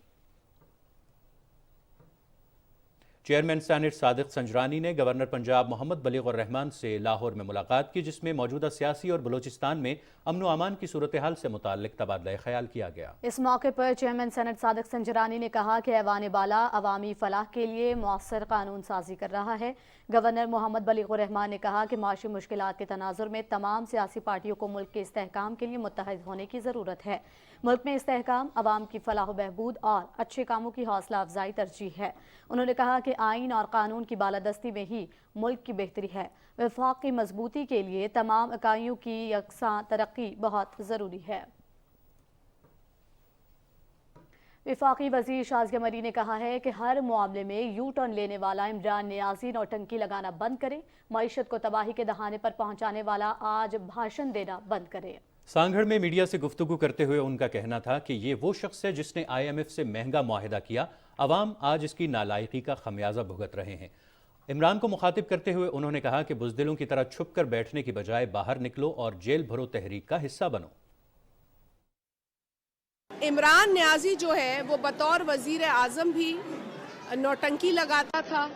Speaker 2: چیئرمین سینٹ صادق سنجرانی نے گورنر پنجاب محمد بلیغ الرحمان سے لاہور میں ملاقات کی، جس میں موجودہ سیاسی اور بلوچستان میں امن و امان کی صورتحال سے متعلق تبادلہ خیال کیا گیا۔
Speaker 1: اس موقع پر چیئرمین سینٹ صادق سنجرانی نے کہا کہ ایوان بالا عوامی فلاح کے لیے مؤثر قانون سازی کر رہا ہے۔ گورنر محمد بلیغ الرحمان نے کہا کہ معاشی مشکلات کے تناظر میں تمام سیاسی پارٹیوں کو ملک کے استحکام کے لیے متحد ہونے کی ضرورت ہے۔ मुल्क में इस्तेहकाम, अवाम की फलाह बहबूद और अच्छे कामों की हौसला अफजाई तरजीह है। उन्होंने कहा कि आइन और कानून की बालादस्ती में ही मुल्क की बेहतरी है। वफाक की मजबूती के लिए तमाम इकाइयों की यकसां तरक्की बहुत ज़रूरी है। वफाकी वज़ीर शाज़िया मरी ने कहा है कि हर मामले में यू टर्न लेने वाला इमरान नियाज़ी नौटंकी लगाना बंद करे, मईशत को तबाही के दहाने पर पहुंचाने वाला आज भाषण देना बंद करे।
Speaker 2: सांगड़ में मीडिया से गुफ्तगू करते हुए उनका कहना था कि ये वो शख्स है जिसने IMF से महंगा मुआहिदा किया, अवाम आज इसकी नालायकी का खमियाजा भुगत रहे हैं। इमरान को मुखातिब करते हुए उन्होंने कहा कि बुज़दिलों की तरह छुप कर बैठने की बजाय बाहर निकलो और जेल भरो तहरीक का हिस्सा बनो।
Speaker 9: इमरान नियाज़ी जो है वो बतौर वज़ीर आज़म भी नौटंकी लगाता था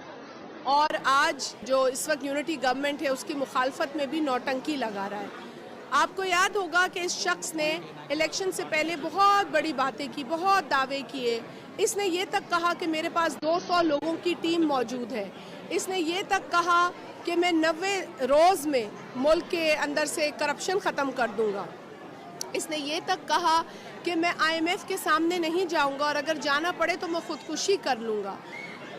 Speaker 9: और आज जो इस वक्त यूनिटी गवर्नमेंट है उसकी मुखालफत में भी नौटंकी लगा रहा है। आपको याद होगा कि इस शख्स ने इलेक्शन से पहले बहुत बड़ी बातें की, बहुत दावे किए। इसने ये तक कहा कि मेरे पास 200 लोगों की टीम मौजूद है। इसने ये तक कहा कि मैं 90 रोज़ में मुल्क के अंदर से करप्शन ख़त्म कर दूंगा। इसने ये तक कहा कि मैं IMF के सामने नहीं जाऊंगा और अगर जाना पड़े तो मैं खुदकुशी कर लूँगा।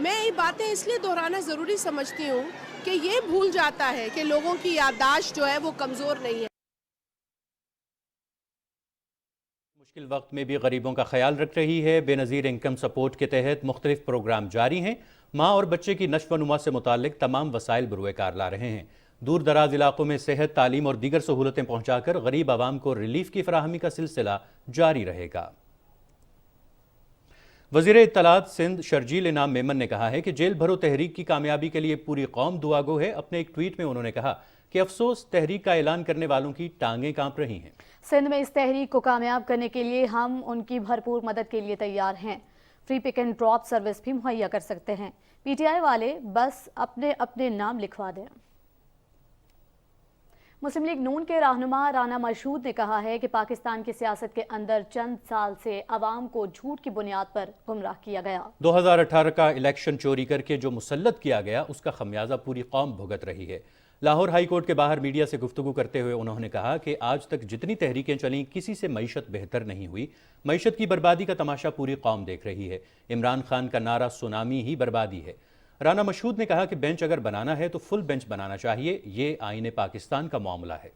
Speaker 9: मैं ये बातें इसलिए दोहराना ज़रूरी समझती हूँ कि ये भूल जाता है कि लोगों की याददाश्त जो है वो कमज़ोर नहीं है।
Speaker 2: मुश्किल वक्त में भी गरीबों का ख्याल रख रही है। बेनज़ीर इनकम सपोर्ट के तहत मुख्तलिफ प्रोग्राम जारी हैं। माँ और बच्चे की नश्व नुमा से मुतालिक तमाम वसाइल बरूए कार ला रहे हैं। दूर दराज इलाकों में सेहत, तालीम और दीगर सहूलतें पहुँचाकर गरीब आवाम को रिलीफ की फराहमी का सिलसिला जारी रहेगा। वज़ीर इत्तलात सिंध शर्जील इनाम मेमन ने कहा है कि जेल भरो तहरीक की कामयाबी के लिए पूरी कौम दुआगो है। अपने एक ट्वीट में उन्होंने कहा कि अफसोस तहरीक का ऐलान करने वालों की टांगें कांप रही हैं।
Speaker 1: सिंध में इस तहरीक को कामयाब करने के लिए हम उनकी भरपूर मदद के लिए तैयार हैं। Free pick and drop service भी मुहैया कर सकते हैं। PTI वाले बस अपने अपने नाम लिखवा दें। मुस्लिम लीग नून के रहनुमा राना मशहूद ने कहा है कि पाकिस्तान की सियासत के अंदर चंद साल से अवाम को झूठ की बुनियाद पर गुमराह किया गया।
Speaker 2: 2018 का इलेक्शन चोरी करके जो मुसल्लत किया गया उसका खमियाजा पूरी कौम भुगत रही है। लाहौर हाई कोर्ट के बाहर मीडिया से गुफ्तगू करते हुए उन्होंने कहा कि आज तक जितनी तहरीकें चलीं किसी से मईशत बेहतर नहीं हुई। मईशत की बर्बादी का तमाशा पूरी कौम देख रही है। इमरान खान का नारा सुनामी ही बर्बादी है। राना मशहूद ने कहा कि बेंच अगर बनाना है तो फुल बेंच बनाना चाहिए, ये आईने पाकिस्तान का मामला है।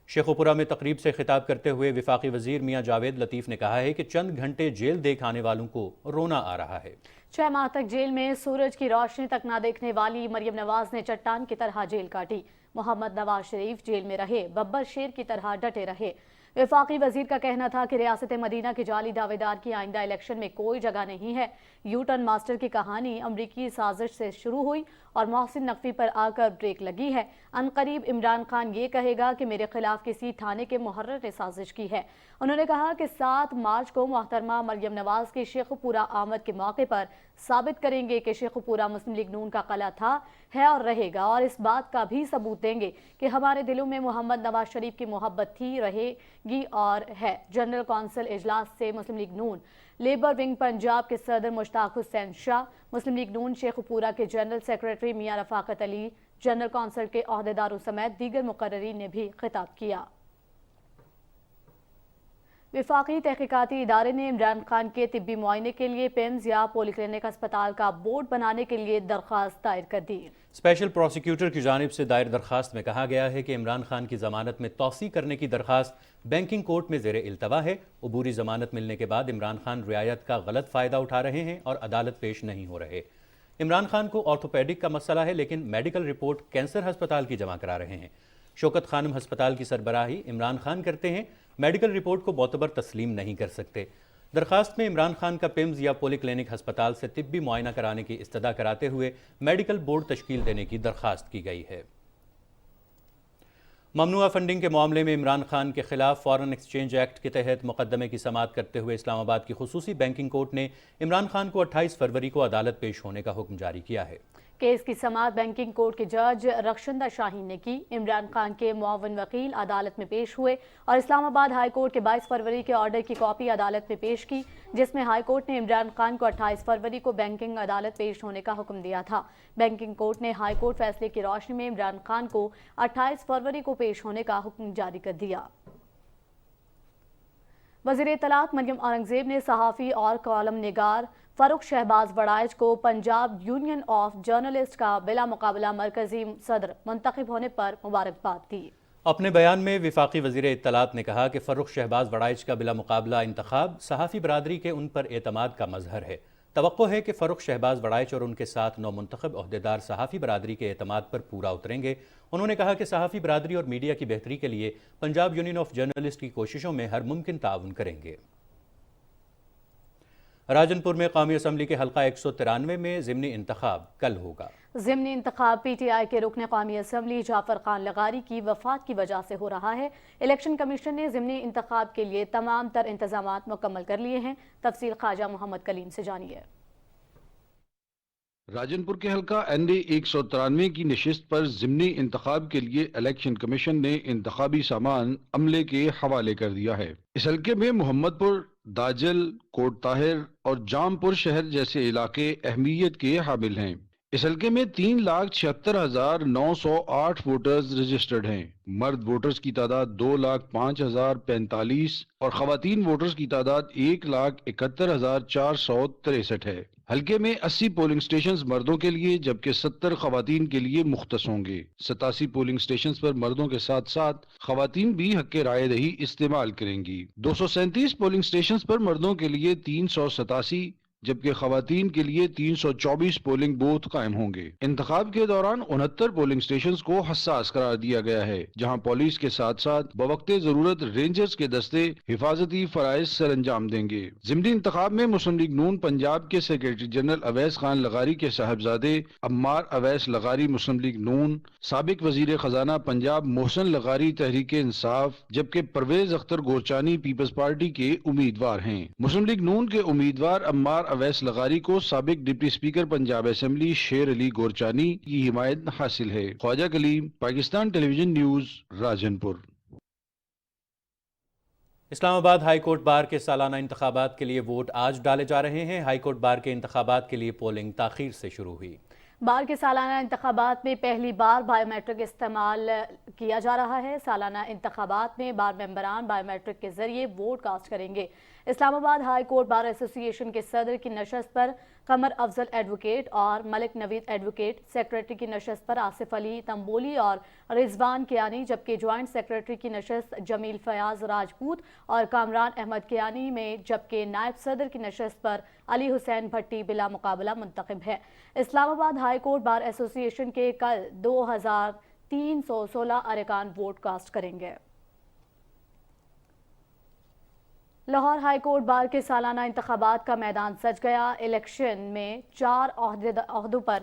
Speaker 2: शेखुपुरा में तकरीब से खिताब करते हुए वफाकी वजीर मियां जावेद लतीफ़ ने कहा है कि चंद घंटे जेल देख आने वालों को रोना आ रहा है।
Speaker 1: 6 माह तक जेल में सूरज की रोशनी तक ना देखने वाली मरियम नवाज ने चट्टान की तरह जेल काटी। मोहम्मद नवाज शरीफ जेल में रहे, बब्बर शेर की तरह डटे रहे। वफाकी वजीर का कहना था कि रियासत मदीना के जाली दावेदार की आइंदा इलेक्शन में कोई जगह नहीं है। यू टर्न मास्टर की कहानी अमरीकी साजिश से शुरू हुई और मोहसिन नकवी पर आकर ब्रेक लगी है। अनकरीब इमरान खान ये कहेगा कि मेरे खिलाफ किसी थाने के मुहर्रर ने साजिश की है। उन्होंने कहा कि 7 मार्च को मोहतरमा मरियम नवाज की शेखुपुरा आमद के मौके पर साबित करेंगे कि शेखुपुरा मुस्लिम लीग नून का कला था, है और रहेगा, और इस बात का भी सबूत देंगे कि हमारे दिलों में मोहम्मद नवाज शरीफ की मोहब्बत थी, रहेगी और है। जनरल कौंसिल इजलास से मुस्लिम लीग नून लेबर विंग पंजाब के सदर मुश्ताक हुसैन शाह, मुस्लिम लीग नून शेखुपुरा के जनरल सेक्रेटरी मियां रफाकत अली, जनरल कौंसिल के अहदेदारों समेत दीगर मुकर्ररीन ने भी खिताब किया। वफाकी तहकीकाती इदारे ने इमरान खान के तिब्बी मुआयने के लिए पिम्स या पॉलीक्लिनिक अस्पताल का बोर्ड बनाने के लिए दरख्वास्त दायर कर दी।
Speaker 2: स्पेशल प्रोसिक्यूटर की जानिब से दायर दरखास्त में कहा गया है कि इमरान खान की जमानत में तौसी करने की दरखास्त बैंकिंग कोर्ट में ज़ेरे इल्तवा है। अबूरी जमानत मिलने के बाद इमरान खान रियायत का गलत फ़ायदा उठा रहे हैं और अदालत पेश नहीं हो रहे। इमरान खान को ऑर्थोपेडिक का मसला है, लेकिन मेडिकल रिपोर्ट कैंसर हस्पताल की जमा करा रहे हैं। शौकत खानम हस्पताल की सरबराही इमरान खान करते हैं, मेडिकल रिपोर्ट को मोतबर तस्लीम नहीं कर सकते। दरखास्त में इमरान खान का पिम्स या पॉलीक्लिनिक हस्पताल से तिब्बी मुआयना कराने की इस्तदा कराते हुए मेडिकल बोर्ड तश्कील देने की दरखास्त की गई है। ममनुआ फंडिंग के मामले में इमरान खान के खिलाफ फॉरेन एक्सचेंज एक्ट के तहत मुकदमे की समाअत करते हुए इस्लामाबाद की खुसूसी बैंकिंग कोर्ट ने इमरान खान को 28 फरवरी को अदालत पेश होने का हुक्म जारी किया है।
Speaker 1: केस की समाअत बैंकिंग कोर्ट के जज रक्षंदा शाहीन ने की। इमरान खान के मुअव्विन वकील अदालत में पेश हुए और इस्लामाबाद हाई कोर्ट के 22 फरवरी के ऑर्डर की कॉपी अदालत में पेश की, जिसमें हाई कोर्ट ने इमरान खान को 28 फरवरी को बैंकिंग अदालत पेश होने का हुक्म दिया था। बैंकिंग कोर्ट ने हाई कोर्ट फैसले की रोशनी में इमरान खान को 28 फरवरी को पेश होने का हुक्म जारी कर दिया। وزیر اطلاعات مریم اورنگزیب نے صحافی اور کالم نگار فروخ شہباز وڑائچ کو پنجاب یونین آف جرنلسٹ کا بلا مقابلہ مرکزی صدر منتخب ہونے پر مبارکباد دی۔
Speaker 2: اپنے بیان میں وفاقی وزیر اطلاعات نے کہا کہ فروخ شہباز وڑائچ کا بلا مقابلہ انتخاب صحافی برادری کے ان پر اعتماد کا مظہر ہے۔ توقع ہے کہ فروخ شہباز وڑائچ اور ان کے ساتھ نو منتخب عہدیدار صحافی برادری کے اعتماد پر پورا اتریں گے۔ انہوں نے کہا کہ صحافی برادری اور میڈیا کی بہتری کے لیے پنجاب یونین آف جرنلسٹ کی کوششوں میں ہر ممکن تعاون کریں گے۔ راجن پور میں قومی اسمبلی کے حلقہ 193 میں ضمنی انتخاب کل ہوگا۔
Speaker 1: ضمنی انتخاب پی ٹی آئی کے رکن قومی اسمبلی جعفر خان لغاری کی وفات کی وجہ سے ہو رہا ہے۔ الیکشن کمیشن نے ضمنی انتخاب کے لیے تمام تر انتظامات مکمل کر لیے ہیں۔ تفصیل خواجہ محمد کلیم سے جانیے۔
Speaker 10: راجن پور کے حلقہ این ڈی 193 کی نشست پر ضمنی انتخاب کے لیے الیکشن کمیشن نے انتخابی سامان عملے کے حوالے کر دیا ہے۔ اس حلقے میں محمد پور، داجل، کوٹ طاہر اور جام پور شہر جیسے علاقے اہمیت کے حامل ہیں۔ اس حلقے میں 3,76,908 ووٹرز رجسٹرڈ ہیں۔ مرد ووٹرز کی تعداد 2,05,045 اور خواتین ووٹرز کی تعداد 1,71,463 ہے۔ حلقے میں 80 پولنگ سٹیشنز مردوں کے لیے جبکہ 70 خواتین کے لیے مختص ہوں گے۔ 87 پولنگ سٹیشنز پر مردوں کے ساتھ ساتھ خواتین بھی حق رائے دہی استعمال کریں گی۔ 237 پولنگ سٹیشنز پر مردوں کے لیے 387 جبکہ خواتین کے لیے 324 پولنگ بوتھ قائم ہوں گے۔ انتخاب کے دوران 69 پولنگ سٹیشنز کو حساس قرار دیا گیا ہے، جہاں پولیس کے ساتھ ساتھ بوقت ضرورت رینجرز کے دستے حفاظتی فرائض سر انجام دیں گے۔ ضمنی انتخاب میں مسلم لیگ نون پنجاب کے سیکریٹری جنرل اویس خان لغاری کے صاحبزادے عمار اویس لغاری مسلم لیگ نون، سابق وزیر خزانہ پنجاب محسن لغاری تحریک انصاف جبکہ پرویز اختر گورچانی پیپلز پارٹی کے امیدوار ہیں۔ مسلم لیگ نون کے امیدوار عمار اویس لغاری کو سابق ڈپٹی اسپیکر پنجاب اسمبلی شیر علی گورچانی کی حمایت حاصل ہے۔ خواجہ کلیم، پاکستان ٹیلی ویژن نیوز، راجن پور۔
Speaker 2: اسلام آباد ہائی کورٹ بار کے سالانہ انتخابات کے لیے ووٹ آج ڈالے جا رہے ہیں۔ ہائی کورٹ بار کے انتخابات کے لیے پولنگ تاخیر سے شروع ہوئی۔
Speaker 1: بار کے سالانہ انتخابات میں پہلی بار بائیو میٹرک استعمال کیا جا رہا ہے۔ سالانہ انتخابات میں بار ممبران بائیو میٹرک کے ذریعے ووٹ کاسٹ کریں گے۔ اسلام آباد ہائی کورٹ بار ایسوسی ایشن کے صدر کی نشست پر قمر افضل ایڈوکیٹ اور ملک نوید ایڈوکیٹ، سیکریٹری کی نشست پر آصف علی تنبولی اور رضوان کیانی، جبکہ جوائنٹ سیکریٹری کی نشست جمیل فیاض راجپوت اور کامران احمد کیانی میں، جبکہ نائب صدر کی نشست پر علی حسین بھٹی بلا مقابلہ منتخب ہے۔ اسلام آباد ہائی کورٹ بار ایسوسی ایشن کے کل 2,316 ارکان ووٹ کاسٹ کریں گے۔ لاہور ہائی کورٹ بار کے سالانہ انتخابات کا میدان سج گیا۔ الیکشن میں 4 عہدوں پر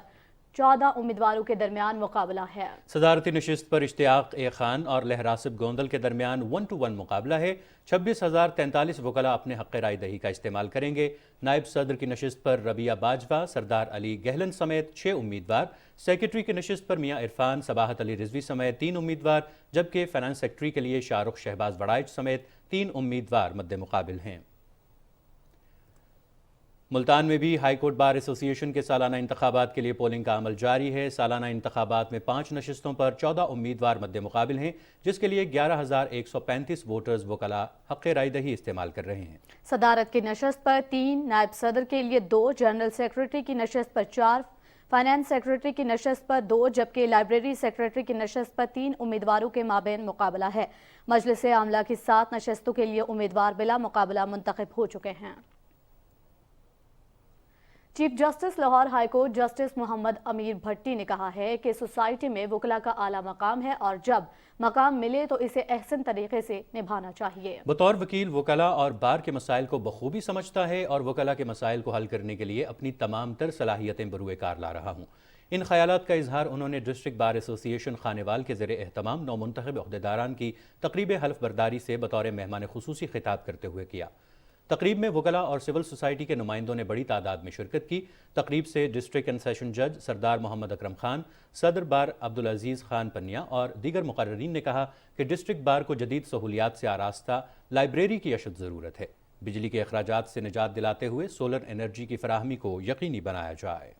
Speaker 1: 14 امیدواروں کے درمیان مقابلہ ہے۔
Speaker 2: صدارتی نشست پر اشتیاق اے خان اور لہراسب گوندل کے درمیان 1 to 1 مقابلہ ہے۔ 26,043 وکلاء اپنے حق رائے دہی کا استعمال کریں گے۔ نائب صدر کی نشست پر ربیہ باجوہ، سردار علی گہلن سمیت 6 امیدوار، سیکریٹری کی نشست پر میاں عرفان، صباحت علی رضوی سمیت 3 امیدوار، جبکہ فائنانس سیکریٹری کے لیے شاہ رخ شہباز وڑائچ سمیت 3 امیدوار مد مقابل ہیں۔ ملتان میں بھی ہائی کورٹ بار ایسوسی ایشن کے سالانہ انتخابات کے لیے پولنگ کا عمل جاری ہے۔ سالانہ انتخابات میں 5 نشستوں پر 14 امیدوار مد مقابل ہیں، جس کے لیے 11,135 ووٹرز وکلاء حق رائے دہی استعمال کر رہے ہیں۔
Speaker 1: صدارت کی نشست پر 3، نائب صدر کے لیے 2، جنرل سیکریٹری کی نشست پر 4، فائنانس سیکریٹری کی نشست پر 2، جبکہ لائبریری سیکریٹری کی نشست پر 3 امیدواروں کے مابین مقابلہ ہے۔ مجلس عاملہ کی 7 نشستوں کے لیے امیدوار بلا مقابلہ منتخب ہو چکے ہیں۔ Chief justice Lahore high court justice Muhammad Ameer Bhatti نے کہا ہے کہ سوسائٹی میں وکلاء کا اعلیٰ مقام ہے اور جب مقام ملے تو اسے احسن طریقے سے نبھانا چاہیے۔
Speaker 2: بطور وکیل وکلاء اور بار کے مسائل کو بخوبی سمجھتا ہے اور وکلاء کے مسائل کو حل کرنے کے لیے اپنی تمام تر صلاحیتیں بروئے کار لا رہا ہوں۔ ان خیالات کا اظہار انہوں نے ڈسٹرکٹ بار ایسوسی ایشن خانیوال کے زیر اہتمام نو منتخب عہدیداران کی تقریب حلف برداری سے بطور مہمان خصوصی خطاب کرتے ہوئے کیا۔ تقریب میں وکلاء اور سول سوسائٹی کے نمائندوں نے بڑی تعداد میں شرکت کی۔ تقریب سے ڈسٹرکٹ اینڈ سیشن جج سردار محمد اکرم خان، صدر بار عبدالعزیز خان پنیا اور دیگر مقررین نے کہا کہ ڈسٹرکٹ بار کو جدید سہولیات سے آراستہ لائبریری کی اشد ضرورت ہے۔ بجلی کے اخراجات سے نجات دلاتے ہوئے سولر انرجی کی فراہمی کو یقینی بنایا جائے۔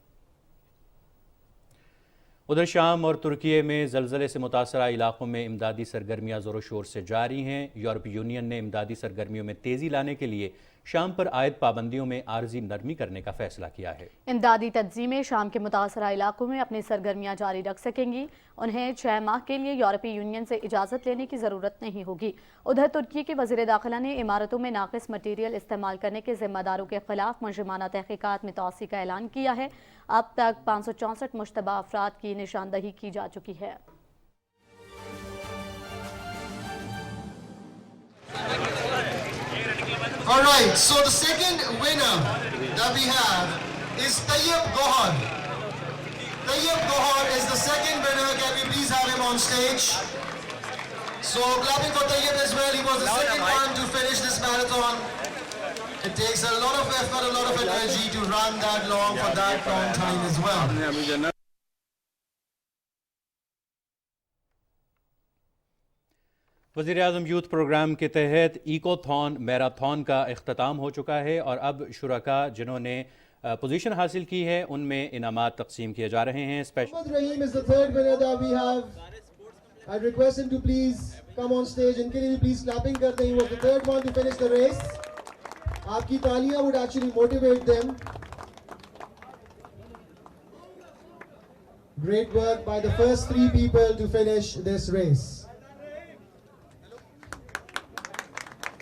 Speaker 2: ادھر شام اور ترکیے میں زلزلے سے متاثرہ علاقوں میں امدادی سرگرمیاں زور و شور سے جاری ہیں۔ یورپی یونین نے امدادی سرگرمیوں میں تیزی لانے کے لیے شام پر عائد پابندیوں میں عارضی نرمی کرنے کا فیصلہ کیا ہے۔
Speaker 1: امدادی تنظیمیں شام کے متاثرہ علاقوں میں اپنی سرگرمیاں جاری رکھ سکیں گی۔ انہیں 6 ماہ کے لیے یورپی یونین سے اجازت لینے کی ضرورت نہیں ہوگی۔ ادھر ترکی کے وزیر داخلہ نے عمارتوں میں ناقص مٹیریل استعمال کرنے کے ذمہ داروں کے خلاف مجرمانہ تحقیقات میں توسیع کا اعلان کیا ہے۔ اب تک 564 مشتبہ افراد کی نشاندہی کی جا چکی ہے۔
Speaker 11: All right, so the second winner that we have is Tayyib Gohar. Tayyib Gohar is the second winner. Can we please have him on stage? So clapping for Tayyib as well. He was the second one to finish this marathon. It takes a lot of effort, a lot of energy to run that long for that long time as well.
Speaker 2: وزیر اعظم youth programme کے تحت ایکو-تھون marathon کا اختتام ہو چکا ہے اور اب شرکاء جنہوں نے پوزیشن حاصل کی ہے ان میں انعامات تقسیم کیے جا رہے ہیں۔
Speaker 11: Muhammad Rahim is the third winner that we have. I request him to please come on stage. ان کے لیے please clapping کرتے ہیں. He was the third one to finish the race. آپ کی تالیاں would actually motivate them. Great work by the first 3 people to finish this race.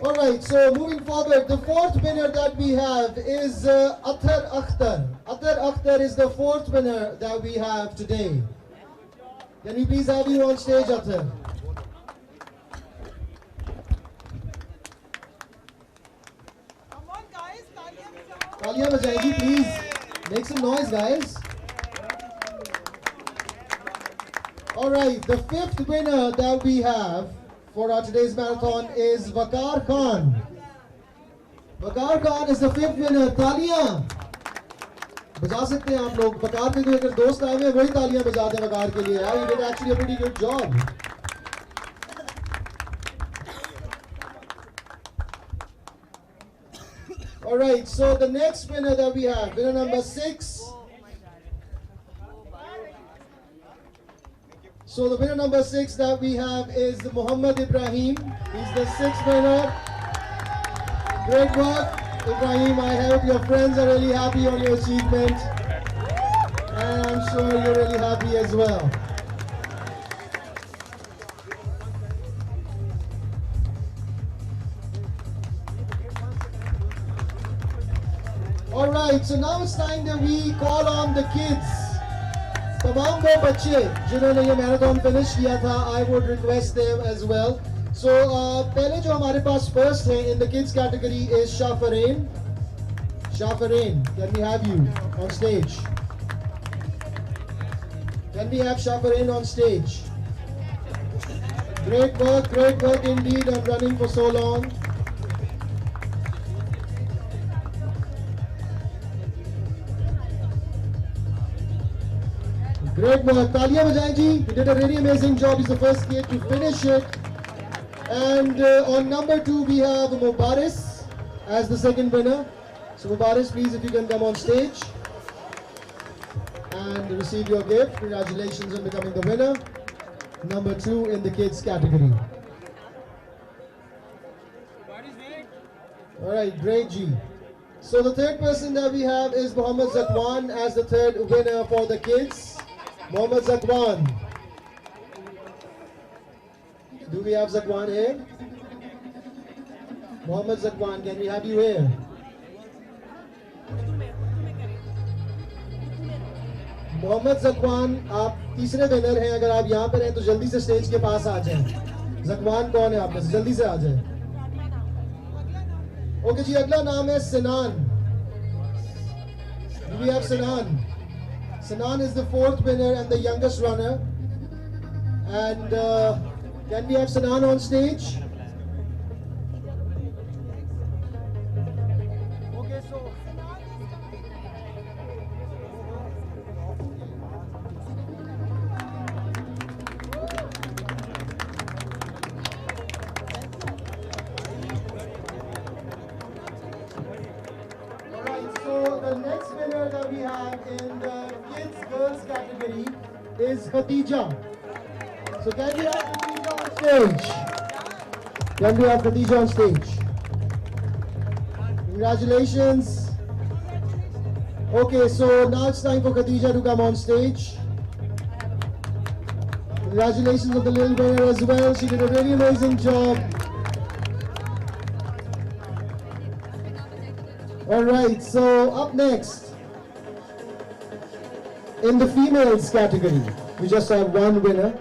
Speaker 11: All right, so moving forward, the 4th winner that we have is Athar Akhtar. Athar Akhtar is the 4th winner that we have today. Can we please have you on stage, Athar? Come on, guys, Taaliyan bajaye, please. Make some noise, guys. All right, the 5th winner that we have for our today's marathon is Waqar Khan. Waqar Khan is the 5th winner. تالیاں بجا سکتے ہیں آپ لوگ. وقار کے کوئی اگر دوست آئے ہوئے وہی تالیاں بجا دیں وقار کے لیے. You did actually a pretty good job. Alright, so the next winner that we have, winner number 6. So the winner number 6 that we have is Muhammad Ibrahim. He's the 6th winner. Great work, Ibrahim. I hope your friends are really happy on your achievement. And I'm sure you're really happy as well. Alright, so now it's time that we call on the kids. تمام وہ بچے جنہوں نے یہ marathon finish کیا تھا, I would request them as well. So پہلے جو ہمارے پاس فرسٹ ہے in the kids category is Shafareen. Shafareen, can we have you on stage? Can we have Shafareen on stage? Great work indeed on running for so long. Great work. Taaliyan bajaye ji. He did a really amazing job. He's the first kid to finish it. And on number 2 we have Mubaris as the second winner. So Mubaris, please if you can come on stage and receive your gift. Congratulations on becoming the winner. Number 2 in the kids category. Alright, great G. So the third person that we have is Muhammad Zakwan as the third winner for the kids. Muhammad Zakwan. Do we have Zakwan here? Muhammad Zakwan, can we have you here? Muhammad Zakwan, آپ تیسرے winner ہیں. اگر آپ یہاں پر ہیں تو جلدی سے سٹیج کے پاس آ جائیں. زکوان کون ہے آپ میں سے؟ جلدی سے آ جائیں. اوکے جی, اگلا نام ہے سنان. Do we have Sinan? Sinan is the 4th winner and the youngest runner. And can we have Sinan on stage? Okay, so the next winner that we have in the kids girls category is Khatija. So can we have Khatija on stage? Can we have Khatija on stage? Congratulations. Okay, so now it's time for Khatija to come on stage. Congratulations on the little winner as well. She did a really amazing job. Alright, so up next, in the females category, we just have one winner.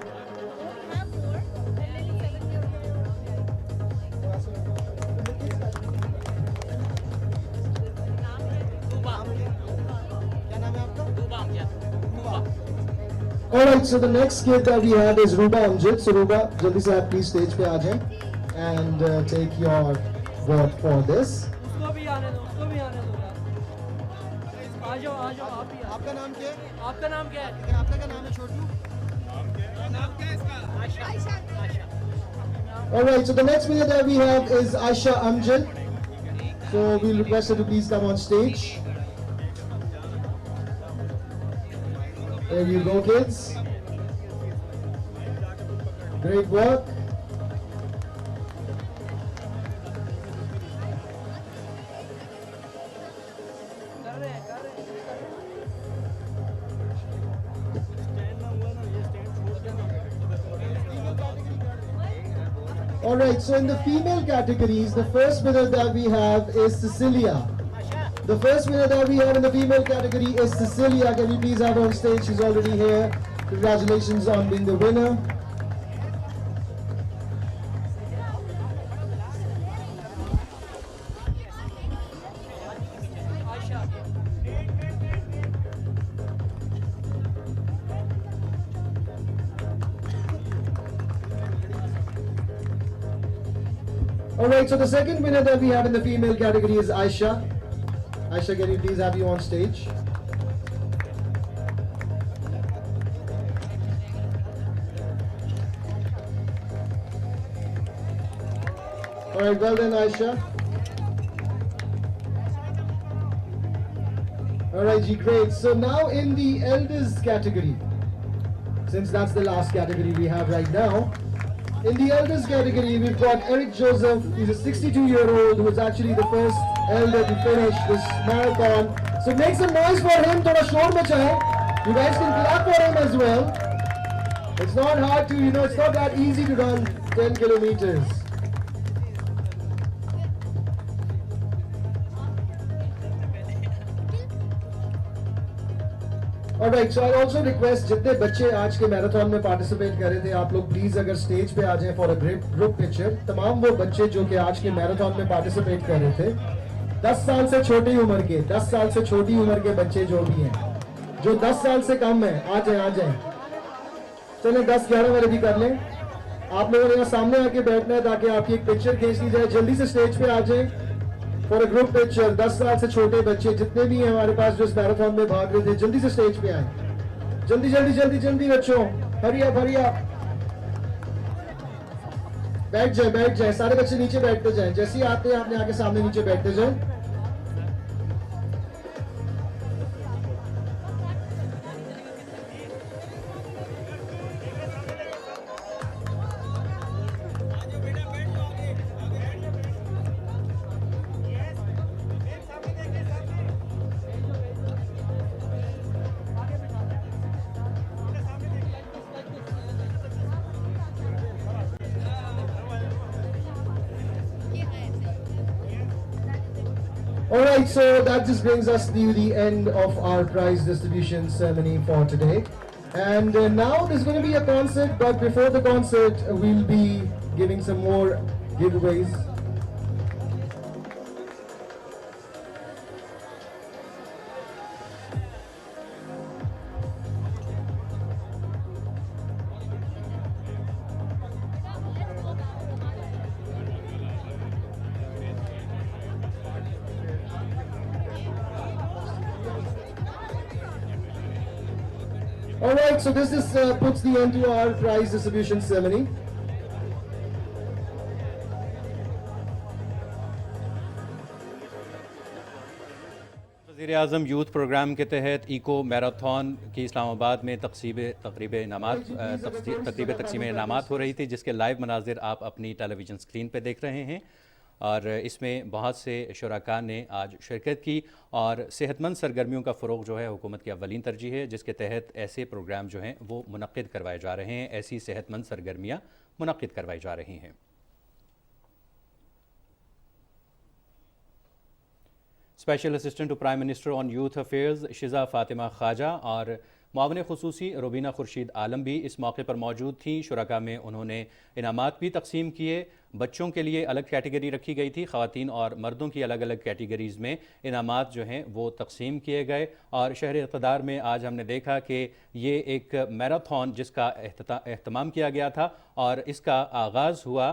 Speaker 11: Alright, so the next kid that we have is Ruba Amjad. So Ruba, jaldi se aap please stage pe aa jaye and take your vote for this.
Speaker 12: उसको भी आने दो आ जाओ आप ही आपका नाम क्या है? आपका नाम क्या है? आपका क्या नाम है? छोटू नाम क्या है इसका? Ayesha.
Speaker 11: Alright, so the next winner that we have is Aisha Amjad. So we'll request her to please come on stage. There you go, kids. Great work. Alright, so in the female categories, the first winner that we have is Cecilia. The first winner that we have in the female category is Cecilia. Can you please have her on stage? She's already here. Congratulations on being the winner. Alright, so the second winner that we have in the female category is Aisha. Aisha, can you please have you on stage? Alright, well done, Aisha. Alright, G, great. So now in the elders category, since that's the last category we have right now, in the elders category, we've got Eric Joseph. He's a 62-year-old who was actually the first elder to finish this marathon. So make some noise for him. Thoda shor machaye. You guys can clap for him as well. It's not hard to, it's not that easy to run 10 kilometers. Alright, so I also request जितने बच्चे आज के marathon में participate कर रहे थे, आप लोग प्लीज अगर स्टेज पे आ जाएं फॉर अ ग्रुप पिक्चर। तमाम वो बच्चे जो कि आज के मैराथन में पार्टिसिपेट कर रहे थे, 10 साल से छोटी उम्र के, 10 साल से छोटी उम्र के बच्चे जो भी हैं, जो 10 साल से कम है, आ जाएं। चलें 10-11 वाले भी कर लें। आप लोगों ने यहाँ सामने आके बैठना है ताकि आपकी एक पिक्चर खींच ली जाए। जल्दी से स्टेज पे आ जाएं फॉर अ ग्रुप पिक्चर। 10 साल से छोटे बच्चे जितने भी हैं हमारे पास जो इस मैराथन में भाग रहे थे, जल्दी से स्टेज पे आए। जल्दी बच्चों, हरी अप। बैठ जाए, सारे बच्चे नीचे बैठते जाएं। जैसे ही आते हैं आपने आके सामने नीचे बैठते जाएं। Alright, so that just brings us to the end of our prize distribution ceremony for today. And now there's going to be a concert, but before the concert, we'll be giving some more giveaways. Alright, so this puts the end to our prize distribution ceremony.
Speaker 2: वज़ीर वज़ीर आज़म youth programme के तहत eco marathon की इस्लामाबाद में तकरीब तकसीम इनामात हो रही थी, जिसके लाइव मनाजिर आप अपनी टेलीविज़न स्क्रीन पर देख रहे हैं। और इसमें बहुत से शुरका ने आज शिरकत की और सेहतमंद सरगर्मियों का फ़रोग़ जो है हुकूमत की अव्वलीन तरजीह है, जिसके तहत ऐसे प्रोग्राम जो हैं वो मुनक़्क़िद करवाए जा रहे हैं, ऐसी सेहतमंद सरगर्मियाँ मुनक़्क़िद करवाई जा रही हैं। Special assistant to prime minister on youth affairs Shiza Fatima Khawaja और मुआविन ख़ुसूसी रुबीना खुर्शीद आलम भी इस मौके पर मौजूद थीं। शुरका में उन्होंने इनामात भी तकसीम किए। बच्चों के लिए अलग कैटेगरी रखी गई थी, ख़वातीन और मर्दों की अलग अलग कैटेगरीज़ में इनामात जो हैं वो तकसीम किए गए। और शहर इक़्तिदार में आज हमने देखा कि ये एक मैराथन जिसका एहतमाम किया गया था और इसका आगाज़ हुआ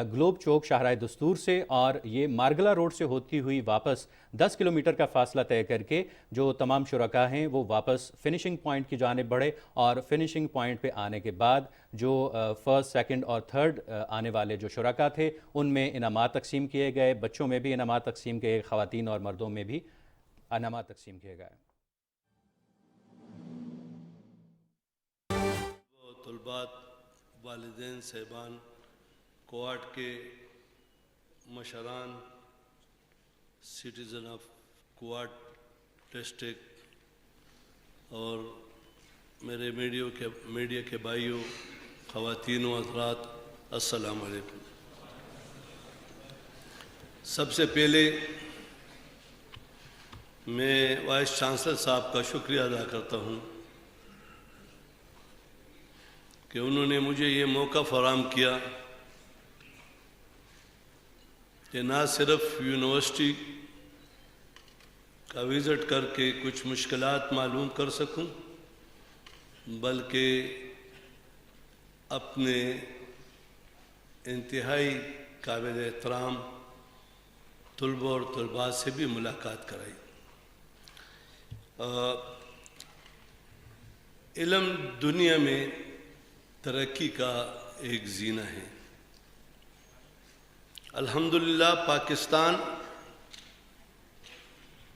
Speaker 2: ग्लोब चौक शाहराह दस्तूर से और ये मारगला रोड से होती हुई वापस 10 किलोमीटर का फासला तय करके जो तमाम शुरका हैं वो वापस फिनिशिंग पॉइंट की जानिब बढ़े। और फिनिशिंग पॉइंट पे आने के बाद जो फर्स्ट, सेकंड और थर्ड आने वाले जो शुरका थे उनमें इनामात तकसीम किए गए। बच्चों में भी इनामात तकसीम किए गए, ख़वातीन और मर्दों में भी इनामात तकसीम किए गए।
Speaker 13: तलबात, वालिदैन साहिबान, कोआट के मशरान, सिटीज़न ऑफ कोआट डिस्ट्रिक्ट और मेरे मीडिया के भाइयों, ख़वातीन व हज़रात, अस्सलाम वालेकुम। सबसे पहले मैं वाइस चांसलर साहब का शुक्रिया अदा करता हूँ कि उन्होंने मुझे ये मौका फराहम किया कि ना सिर्फ यूनिवर्सिटी का विज़िट करके कुछ मुश्किलात मालूम कर सकूं, बल्कि अपने इंतहाई काबिल एहतराम तलबा और तलबात से भी मुलाकात कराई। इल्म दुनिया में तरक्की का एक जीना है। अल्हम्दुलिल्लाह पाकिस्तान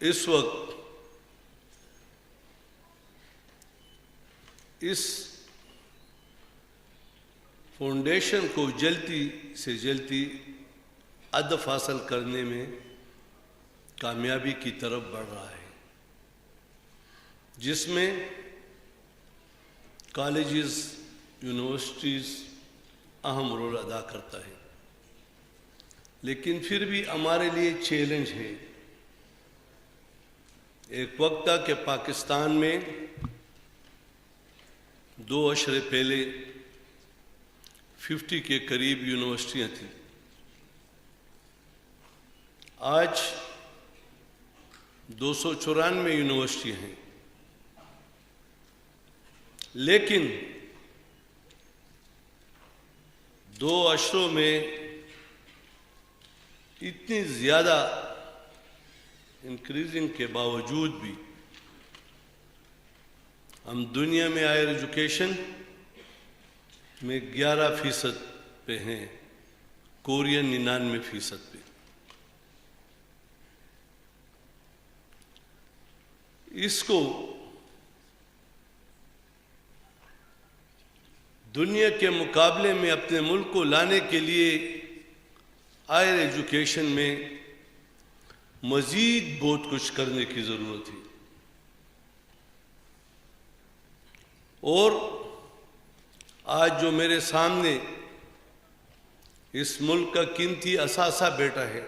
Speaker 13: इस वक्त इस फाउंडेशन को जल्दी से जल्दी अदफ हासिल करने में कामयाबी की तरफ बढ़ रहा है, जिसमें कॉलेजेस, यूनिवर्सिटीज़ अहम रोल अदा करता है। लेकिन फिर भी हमारे लिए चैलेंज है। एक वक्त था कि पाकिस्तान में 2 अशरे पहले 50 के करीब यूनिवर्सिटियां थीं। आज 294 यूनिवर्सिटियां हैं, लेकिन 2 अशरों में इतनी ज़्यादा इंक्रीजिंग के बावजूद भी हम दुनिया में हायर एजुकेशन में 11% पे हैं, कोरिया 99% पे। इसको दुनिया के मुकाबले में अपने मुल्क को लाने के लिए हायर एजुकेशन में मज़ीद बहुत कुछ करने की ज़रूरत है। और आज जो मेरे सामने इस मुल्क का कीमती असासा बेटा है,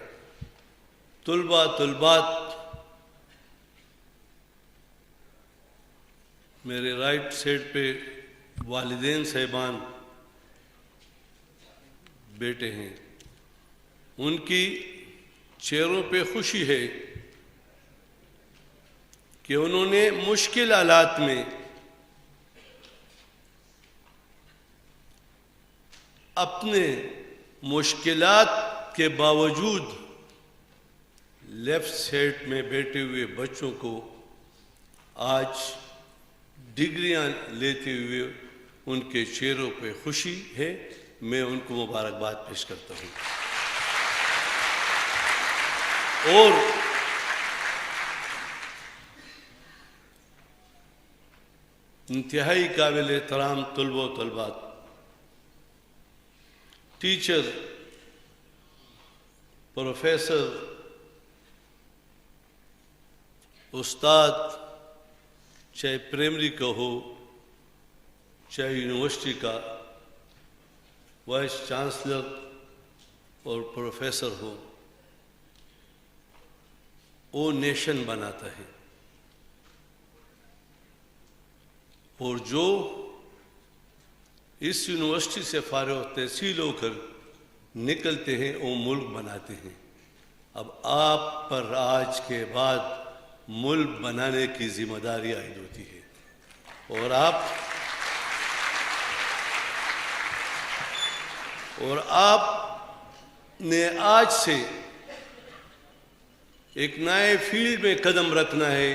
Speaker 13: तलबा तलबात, मेरे राइट साइड पे वालिदैन साहिबान बेटे हैं, उनकी चेहरों पे खुशी है कि उन्होंने मुश्किल हालात में अपने मुश्किलात के बावजूद लेफ्ट साइड में बैठे हुए बच्चों को आज डिग्रियां लेते हुए उनके चेहरों पे खुशी है। मैं उनको मुबारकबाद पेश करता हूँ। और इंतहाई काबिल एहतराम तलबा व तलबात, टीचर, प्रोफेसर, उस्ताद, चाहे प्राइमरी का हो चाहे यूनिवर्सिटी का वाइस चांसलर और प्रोफेसर हो, वो नेशन बनाता है। और जो इस यूनिवर्सिटी से फारिग तहसील होकर निकलते हैं वो मुल्क बनाते हैं। अब आप पर आज के बाद मुल्क बनाने की जिम्मेदारी आयद होती है और आपने आज से एक नए फील्ड में कदम रखना है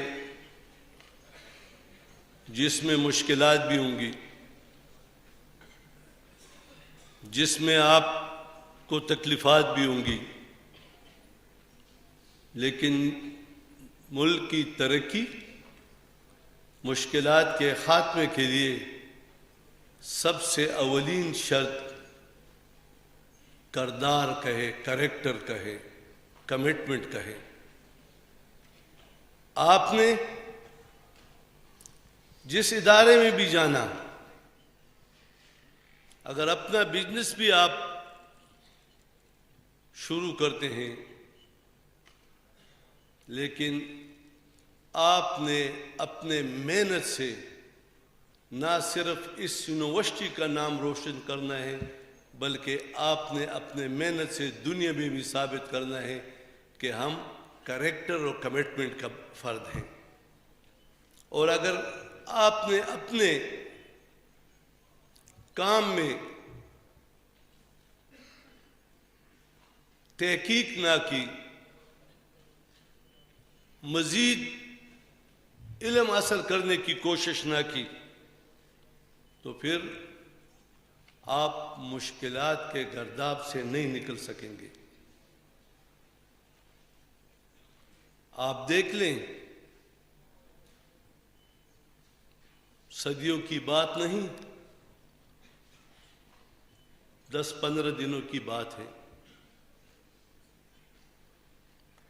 Speaker 13: जिसमें मुश्किलात भी होंगी, जिसमें आपको तकलीफात भी होंगी, लेकिन मुल्क की तरक्की, मुश्किलात के खात्मे के लिए सबसे अवलीन शर्त करदार कहे, करेक्टर कहे, कमिटमेंट कहे। आपने जिस इदारे में भी जाना, अगर अपना बिजनेस भी आप शुरू करते हैं, लेकिन आपने अपने मेहनत से ना सिर्फ इस यूनिवर्सिटी का नाम रोशन करना है, बल्कि आपने अपने मेहनत से दुनिया में भी साबित करना है कि हम कैरेक्टर और कमिटमेंट का फर्द हैं। और अगर आपने अपने काम में तहकीक ना की, मजीद इल्म हासिल करने की कोशिश ना की, तो फिर आप मुश्किलात के गर्दाब से नहीं निकल सकेंगे। आप देख लें, सदियों की बात नहीं, 10-15 दिनों की बात है।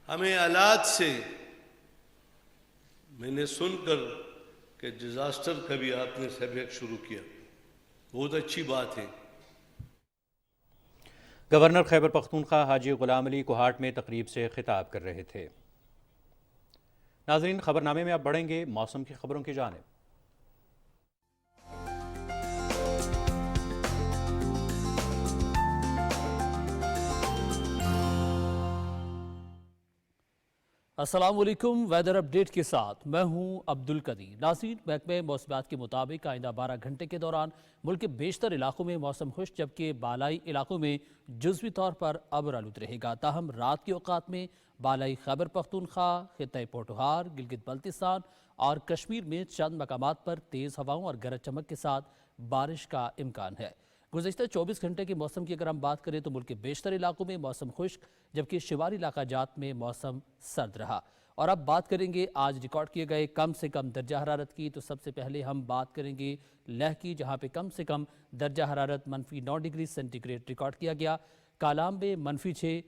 Speaker 13: हमें हालात से, मैंने सुनकर कि डिजास्टर का भी आपने सबक शुरू किया, बहुत अच्छी बात है।
Speaker 2: गवर्नर खैबर पख्तूनख्वा हाजी गुलाम अली कोहाट में तकरीब से खिताब कर रहे थे। नाज़रीन, खबरनामे में अब बढ़ेंगे मौसम की खबरों की जानिब।
Speaker 14: अस्सलाम वालेकुम। वेदर अपडेट के साथ मैं हूं अब्दुल कदीर। नाज़रीन, महकमे मौसमियात के मुताबिक आइंदा 12 घंटे के दौरान मुल्क के बेशतर इलाकों में मौसम खुश्क, जबकि बालाई इलाकों में जुज़वी तौर पर अब्र आलूद रहेगा। ताहम रात के औकात में बालाई खैबर पख्तूनख्वा, खित्ते पोठोहार, गिलगित बल्तिस्तान और कश्मीर में चंद मकामात पर तेज़ हवाओं और गरज चमक के साथ बारिश का इम्कान है। गुज़श्ता 24 घंटे के मौसम की अगर हम बात करें तो मुल्क के बेशतर इलाकों में मौसम खुश्क, जबकि शिमाली इलाका जात में मौसम सर्द रहा। और अब बात करेंगे आज रिकॉर्ड किए गए कम से कम दर्जा हरारत की। तो सबसे पहले हम बात करेंगे लेह की, जहाँ पे कम से कम दर्जा हरारत -9 डिग्री सेंटीग्रेड रिकॉर्ड किया गया। कालाम में -6,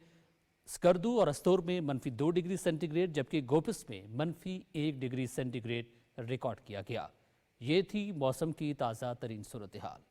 Speaker 14: स्कर्दू और अस्तोर में -2 डिग्री सेंटीग्रेड, जबकि गोपिस में -1 डिग्री सेंटीग्रेड रिकॉर्ड किया गया। ये थी मौसम की ताज़ा तरीन सूरत हाल।